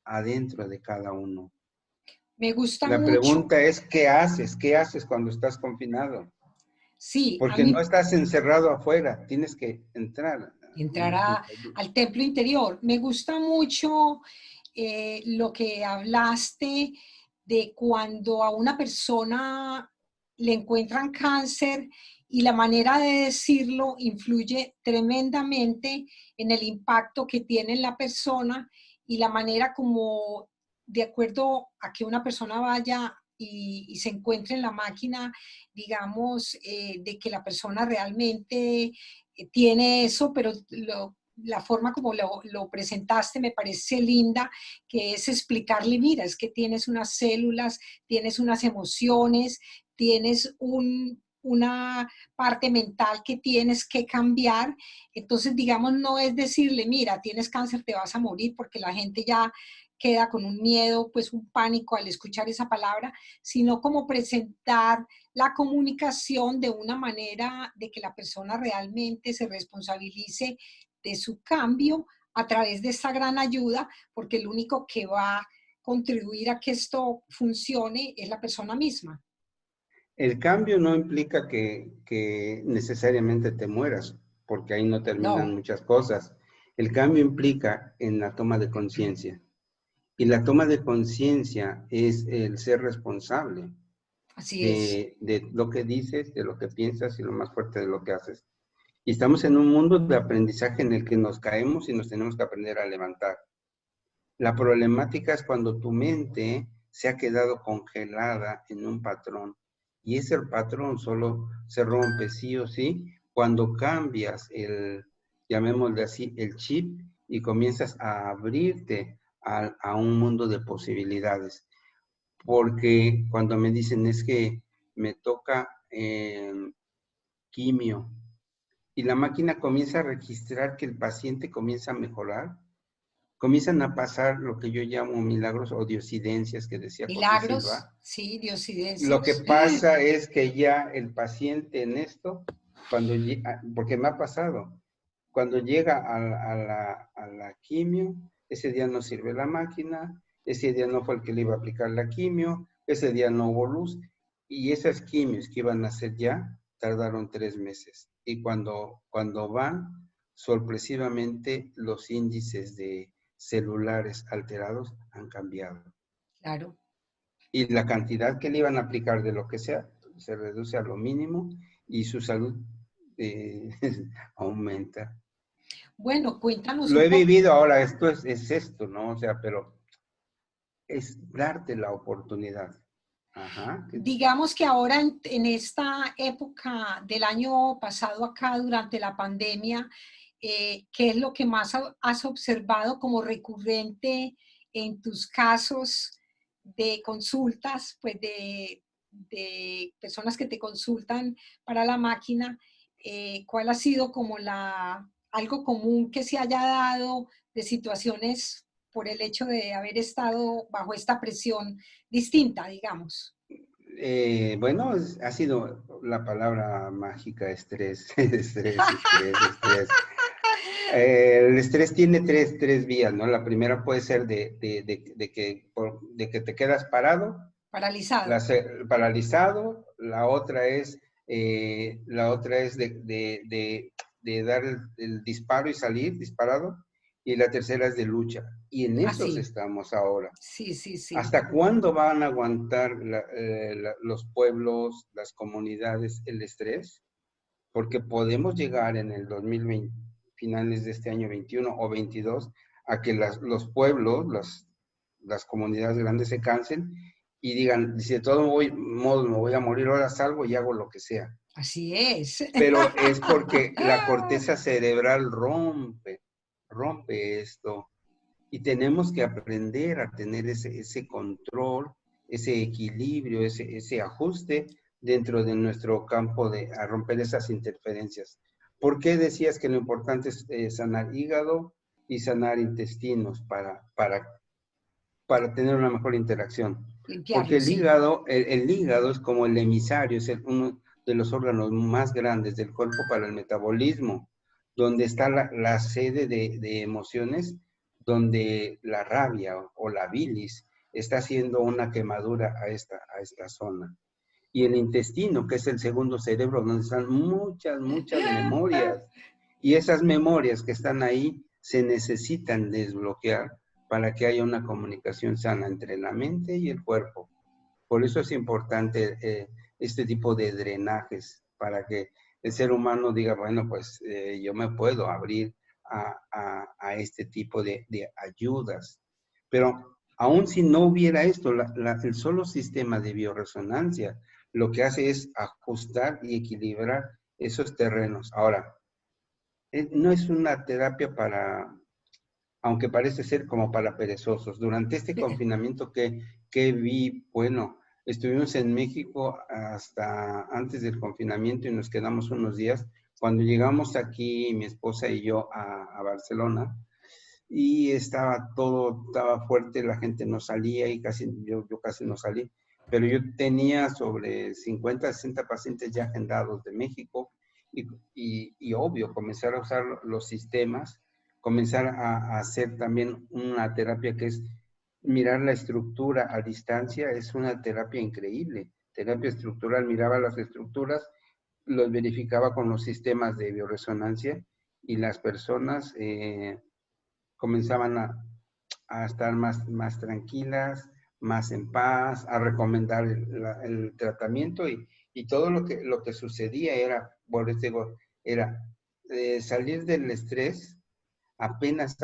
[SPEAKER 2] adentro de cada uno.
[SPEAKER 1] Me gusta
[SPEAKER 2] La
[SPEAKER 1] mucho,
[SPEAKER 2] pregunta es, ¿qué haces? ¿Qué haces cuando estás confinado?
[SPEAKER 1] sí, a
[SPEAKER 2] Porque no
[SPEAKER 1] mí
[SPEAKER 2] estás encerrado afuera, tienes que entrar a
[SPEAKER 1] entrar
[SPEAKER 2] un interior.
[SPEAKER 1] al templo interior. Me gusta mucho lo que hablaste de cuando a una persona le encuentran cáncer y la manera de decirlo influye tremendamente en el impacto que tiene en la persona y la manera como, de acuerdo a que una persona vaya y se encuentre en la máquina, digamos, de que la persona realmente tiene eso, pero la forma como lo presentaste me parece linda, que es explicarle, mira, es que tienes unas células, tienes unas emociones, tienes una parte mental que tienes que cambiar. Entonces, digamos, no es decirle, mira, tienes cáncer, te vas a morir, porque la gente ya queda con un miedo, pues un pánico al escuchar esa palabra, sino como presentar la comunicación de una manera de que la persona realmente se responsabilice de su cambio a través de esta gran ayuda, porque el único que va a contribuir a que esto funcione es la persona misma.
[SPEAKER 2] El cambio no implica que necesariamente te mueras, porque ahí no terminan
[SPEAKER 1] No,
[SPEAKER 2] muchas cosas. El cambio implica en la toma de conciencia. Y la toma de conciencia es el ser responsable
[SPEAKER 1] así es.
[SPEAKER 2] de lo que dices, de lo que piensas y lo más fuerte de lo que haces. Y estamos en un mundo de aprendizaje en el que nos caemos y nos tenemos que aprender a levantar. La problemática es cuando tu mente se ha quedado congelada en un patrón y ese patrón solo se rompe sí o sí cuando cambias llamémosle así, el chip y comienzas a abrirte a un mundo de posibilidades. Porque cuando me dicen es que me toca quimio y la máquina comienza a registrar que el paciente comienza a mejorar, comienzan a pasar lo que yo llamo milagros o diosidencias que decía José
[SPEAKER 1] Milagros,
[SPEAKER 2] Silva.
[SPEAKER 1] sí,
[SPEAKER 2] Lo que
[SPEAKER 1] diosidencias.
[SPEAKER 2] pasa es que ya el paciente en esto, porque me ha pasado, cuando llega a la quimio, ese día no sirve la máquina, ese día no fue el que le iba a aplicar la quimio, ese día no hubo luz, y esas quimios que iban a hacer ya tardaron 3 meses. Y cuando van, sorpresivamente los índices de celulares alterados han cambiado.
[SPEAKER 1] Claro.
[SPEAKER 2] Y la cantidad que le iban a aplicar de lo que sea se reduce a lo mínimo y su salud eh, aumenta.
[SPEAKER 1] Bueno, cuéntanos
[SPEAKER 2] Lo
[SPEAKER 1] un
[SPEAKER 2] he
[SPEAKER 1] poco.
[SPEAKER 2] vivido ahora, esto es esto, ¿no? O sea, pero es darte la oportunidad. Ajá.
[SPEAKER 1] Digamos que ahora en esta época del año pasado acá, durante la pandemia, ¿qué es lo que más has observado como recurrente en tus casos de consultas, pues de personas que te consultan para la máquina? ¿Cuál ha sido como algo común que se haya dado de situaciones por el hecho de haber estado bajo esta presión distinta, digamos?
[SPEAKER 2] Bueno, ha sido la palabra mágica estrés, estrés, estrés, estrés. El estrés tiene tres vías, ¿no? La primera puede ser de que te quedas parado,
[SPEAKER 1] Paralizado.
[SPEAKER 2] paralizado. La otra es de dar el disparo y salir disparado. Y la tercera es de lucha. Y en esos
[SPEAKER 1] Así.
[SPEAKER 2] estamos ahora.
[SPEAKER 1] Sí, sí, sí.
[SPEAKER 2] ¿Hasta cuándo van a aguantar los pueblos, las comunidades, el estrés? Porque podemos llegar en el 2020, finales de este año 21 o 22, a que los pueblos, las comunidades grandes se cansen y digan, si de todo modo me voy a morir, ahora salgo y hago lo que sea.
[SPEAKER 1] Así es.
[SPEAKER 2] Pero es porque la corteza cerebral rompe esto. Y tenemos que aprender a tener ese control, ese equilibrio, ese ajuste dentro de nuestro campo a romper esas interferencias. ¿Por qué decías que lo importante es sanar hígado y sanar intestinos para tener una mejor interacción? Porque
[SPEAKER 1] Limpiarlo,
[SPEAKER 2] el
[SPEAKER 1] sí.
[SPEAKER 2] hígado, el hígado es como el emisario, es uno de los órganos más grandes del cuerpo para el metabolismo, donde está la sede de emociones, donde la rabia o la bilis está haciendo una quemadura a esta zona. Y el intestino, que es el segundo cerebro, donde están muchas, muchas memorias. Y esas memorias que están ahí se necesitan desbloquear para que haya una comunicación sana entre la mente y el cuerpo. Por eso es importante este tipo de drenajes, para que el ser humano diga, bueno, pues yo me puedo abrir a este tipo de ayudas. Pero aún si no hubiera esto, el solo sistema de bioresonancia lo que hace es ajustar y equilibrar esos terrenos. Ahora, no es una terapia aunque parece ser como para perezosos. Durante este confinamiento que vi, bueno, estuvimos en México hasta antes del confinamiento y nos quedamos unos días. Cuando llegamos aquí, mi esposa y yo a Barcelona, y estaba fuerte, la gente no salía y yo casi no salí, pero yo tenía sobre 50, 60 pacientes ya agendados de México y obvio, comenzar a usar los sistemas, comenzar a hacer también una terapia que es mirar la estructura a distancia, es una terapia increíble. Terapia estructural, miraba las estructuras, los verificaba con los sistemas de bioresonancia y las personas comenzaban a estar más tranquilas, más en paz, a recomendar el tratamiento y todo lo que sucedía era, bueno, digo, era salir del estrés apenas,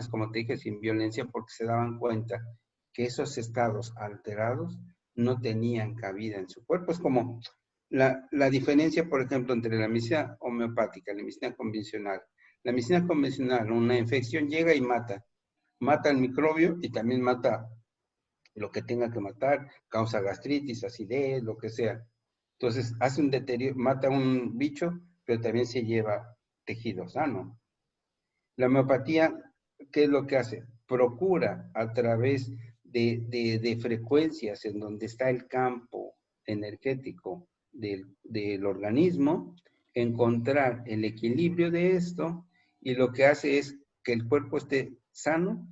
[SPEAKER 2] como te dije, sin violencia, porque se daban cuenta que esos estados alterados no tenían cabida en su cuerpo. Es como la diferencia, por ejemplo, entre la medicina homeopática y la medicina convencional. La medicina convencional, una infección llega y mata el microbio y también mata lo que tenga que matar, causa gastritis, acidez, lo que sea. Entonces, hace un deterioro, mata un bicho, pero también se lleva tejido sano. La homeopatía, ¿qué es lo que hace? Procura a través de frecuencias en donde está el campo energético del organismo, encontrar el equilibrio de esto y lo que hace es que el cuerpo esté sano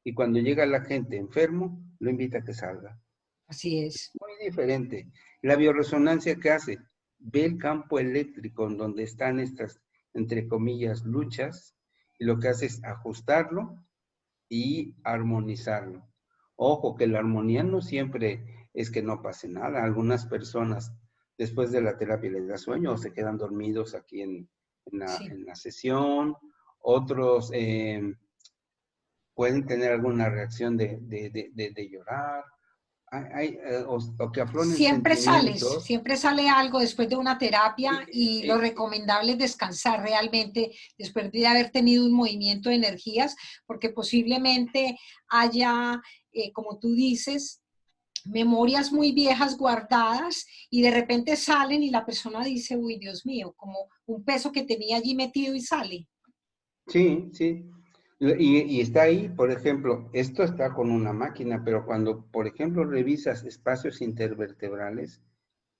[SPEAKER 2] y cuando llega la gente enfermo, lo invita a que salga.
[SPEAKER 1] Así es.
[SPEAKER 2] Muy diferente. La bioresonancia, ¿qué hace? Ve el campo eléctrico en donde están estas, entre comillas, luchas, y lo que hace es ajustarlo y armonizarlo. Ojo, que la armonía no siempre es que no pase nada. Algunas personas después de la terapia les da sueño o se quedan dormidos aquí en
[SPEAKER 1] Sí.
[SPEAKER 2] la sesión. Otros pueden tener alguna reacción de llorar. o que afloren sentimientos.
[SPEAKER 1] Siempre sale algo después de una terapia y lo
[SPEAKER 2] y-
[SPEAKER 1] recomendable es descansar realmente después de haber tenido un movimiento de energías, porque posiblemente haya, como tú dices, memorias muy viejas guardadas y de repente salen y la persona dice, uy, Dios mío, como un peso que tenía allí metido y sale.
[SPEAKER 2] Sí, sí. Y está ahí, por ejemplo, esto está con una máquina, pero cuando, por ejemplo, revisas espacios intervertebrales,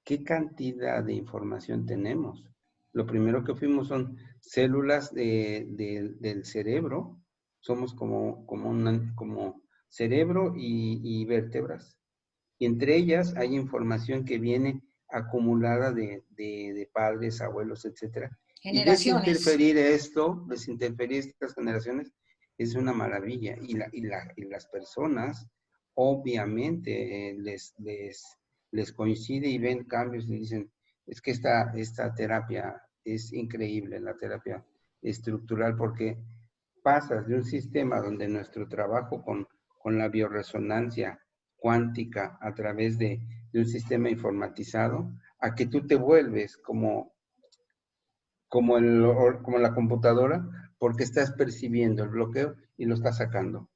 [SPEAKER 2] ¿qué cantidad de información tenemos? Lo primero que fuimos son células del cerebro, somos como cerebro y vértebras. Y entre ellas hay información que viene acumulada de padres, abuelos, etcétera. Y
[SPEAKER 1] Generaciones.
[SPEAKER 2] desinterferir estas generaciones es una maravilla. Y las personas, obviamente, les coincide y ven cambios y dicen, es que esta terapia es increíble, la terapia estructural, porque pasas de un sistema donde nuestro trabajo con la bioresonancia cuántica a través de un sistema informatizado, a que tú te vuelves como la computadora, porque estás percibiendo el bloqueo y lo estás sacando.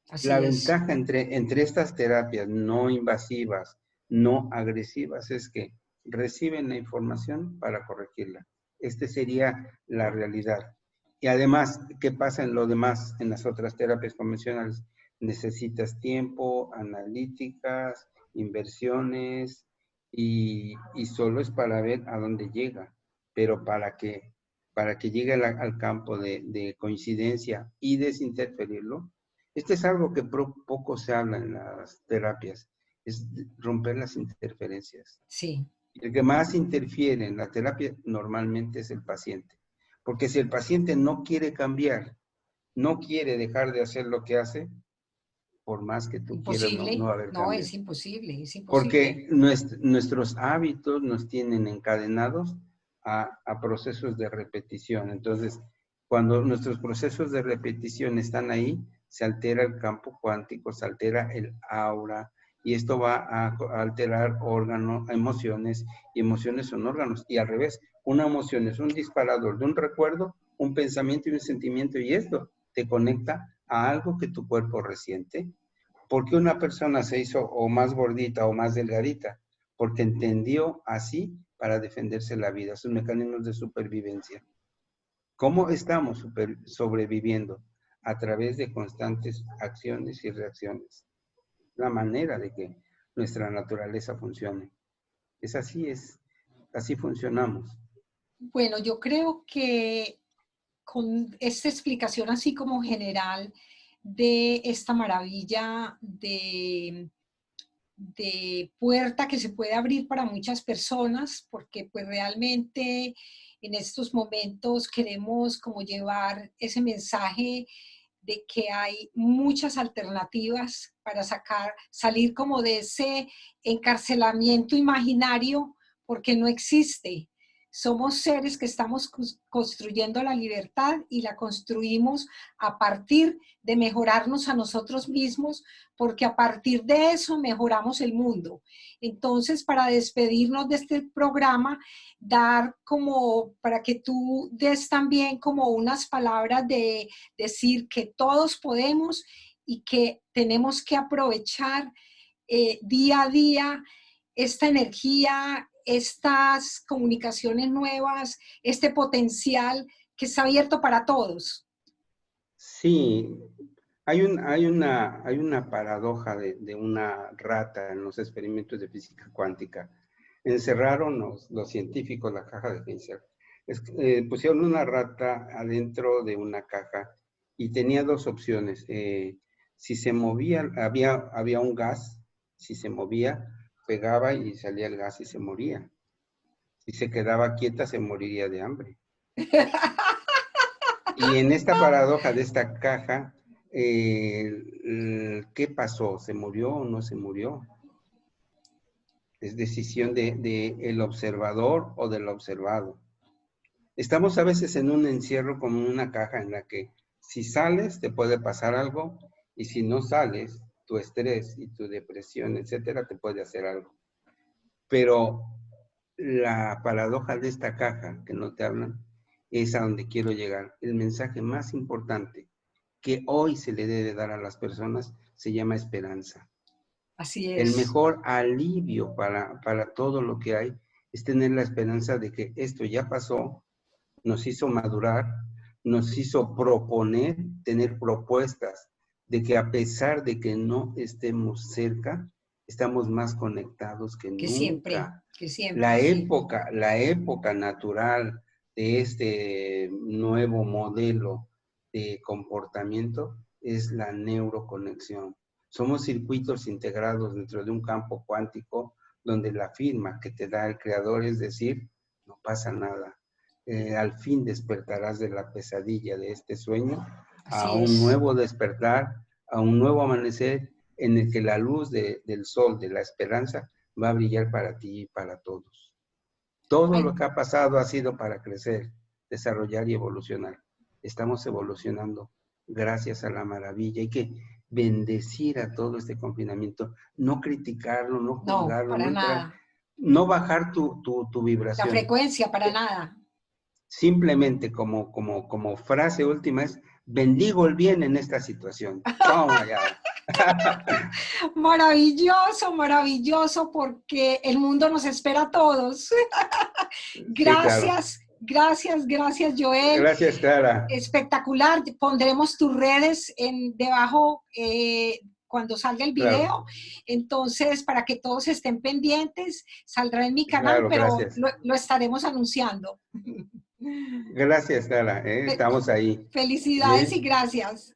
[SPEAKER 2] La
[SPEAKER 1] Así es.
[SPEAKER 2] ventaja entre estas terapias no invasivas, no agresivas, es que reciben la información para corregirla. Esta sería la realidad. Y además, ¿qué pasa en lo demás, en las otras terapias convencionales? Necesitas tiempo, analíticas, inversiones, y solo es para ver a dónde llega. Pero para que llegue al campo de coincidencia y desinterferirlo, este es algo que poco se habla en las terapias, es romper las interferencias.
[SPEAKER 1] Sí.
[SPEAKER 2] El que más interfiere en la terapia normalmente es el paciente, porque si el paciente no quiere cambiar, no quiere dejar de hacer lo que hace, por más que tú quieras, no
[SPEAKER 1] Imposible.
[SPEAKER 2] va a haber
[SPEAKER 1] No,
[SPEAKER 2] cambio.
[SPEAKER 1] es imposible, es imposible.
[SPEAKER 2] Porque nuestros hábitos nos tienen encadenados a procesos de repetición. Entonces, cuando nuestros procesos de repetición están ahí, se altera el campo cuántico, se altera el aura, y esto va a alterar órganos, emociones, y emociones son órganos. Y al revés, una emoción es un disparador de un recuerdo, un pensamiento y un sentimiento, y esto te conecta a algo que tu cuerpo resiente. ¿Por qué una persona se hizo o más gordita o más delgadita? Porque entendió así para defenderse la vida, sus mecanismos de supervivencia. ¿Cómo estamos sobreviviendo? A través de constantes acciones y reacciones. La manera de que nuestra naturaleza funcione. Así funcionamos.
[SPEAKER 1] Bueno, yo creo que con esta explicación así como general de esta maravilla de puerta que se puede abrir para muchas personas, porque pues realmente en estos momentos queremos como llevar ese mensaje de que hay muchas alternativas para salir como de ese encarcelamiento imaginario, porque no existe. Somos seres que estamos construyendo la libertad y la construimos a partir de mejorarnos a nosotros mismos, porque a partir de eso mejoramos el mundo. Entonces, para despedirnos de este programa, dar como para que tú des también como unas palabras de decir que todos podemos y que tenemos que aprovechar día a día esta energía, estas comunicaciones nuevas, este potencial que está abierto para todos.
[SPEAKER 2] Sí, hay una paradoja de una rata en los experimentos de física cuántica. Encerraron los científicos la caja de Feinstein. Pusieron una rata adentro de una caja y tenía dos opciones. Si se movía, había un gas, si se movía, pegaba y salía el gas y se moría. Si se quedaba quieta, se moriría de hambre. Y en esta paradoja de esta caja, ¿qué pasó? ¿Se murió o no se murió? Es decisión de el observador o del observado. Estamos a veces en un encierro como una caja en la que si sales te puede pasar algo y si no sales tu estrés y tu depresión, etcétera, te puede hacer algo. Pero la paradoja de esta caja que no te hablan es a donde quiero llegar. El mensaje más importante que hoy se le debe dar a las personas se llama esperanza.
[SPEAKER 1] Así
[SPEAKER 2] El
[SPEAKER 1] es.
[SPEAKER 2] mejor alivio para todo lo que hay es tener la esperanza de que esto ya pasó, nos hizo madurar, nos hizo proponer, tener propuestas, de que a pesar de que no estemos cerca, estamos más conectados que nunca.
[SPEAKER 1] Que siempre, sí.
[SPEAKER 2] La época natural de este nuevo modelo de comportamiento es la neuroconexión. Somos circuitos integrados dentro de un campo cuántico donde la firma que te da el creador es decir, no pasa nada. Al fin despertarás de la pesadilla de este sueño a
[SPEAKER 1] Así
[SPEAKER 2] un
[SPEAKER 1] es.
[SPEAKER 2] nuevo despertar, a un nuevo amanecer en el que la luz del sol, de la esperanza, va a brillar para ti y para todos. Todo
[SPEAKER 1] Ay,
[SPEAKER 2] lo que ha pasado ha sido para crecer, desarrollar y evolucionar. Estamos evolucionando gracias a la maravilla. Hay que bendecir a todo este confinamiento, no criticarlo, no
[SPEAKER 1] no,
[SPEAKER 2] juzgarlo,
[SPEAKER 1] para
[SPEAKER 2] no entrar,
[SPEAKER 1] nada.
[SPEAKER 2] no bajar tu
[SPEAKER 1] La
[SPEAKER 2] vibración.
[SPEAKER 1] frecuencia, para nada.
[SPEAKER 2] Simplemente como frase última es, bendigo el bien en esta situación. Toma ya.
[SPEAKER 1] Maravilloso, maravilloso, porque el mundo nos espera a todos.
[SPEAKER 2] Sí, claro.
[SPEAKER 1] Gracias, gracias, gracias, Joel.
[SPEAKER 2] Gracias, Clara.
[SPEAKER 1] Espectacular. Pondremos tus redes debajo cuando salga el
[SPEAKER 2] Claro,
[SPEAKER 1] video. Entonces, para que todos estén pendientes, saldrá en mi canal,
[SPEAKER 2] claro,
[SPEAKER 1] pero
[SPEAKER 2] gracias.
[SPEAKER 1] lo estaremos anunciando.
[SPEAKER 2] Gracias, Clara. Estamos ahí.
[SPEAKER 1] Felicidades y
[SPEAKER 2] Bien.
[SPEAKER 1] gracias.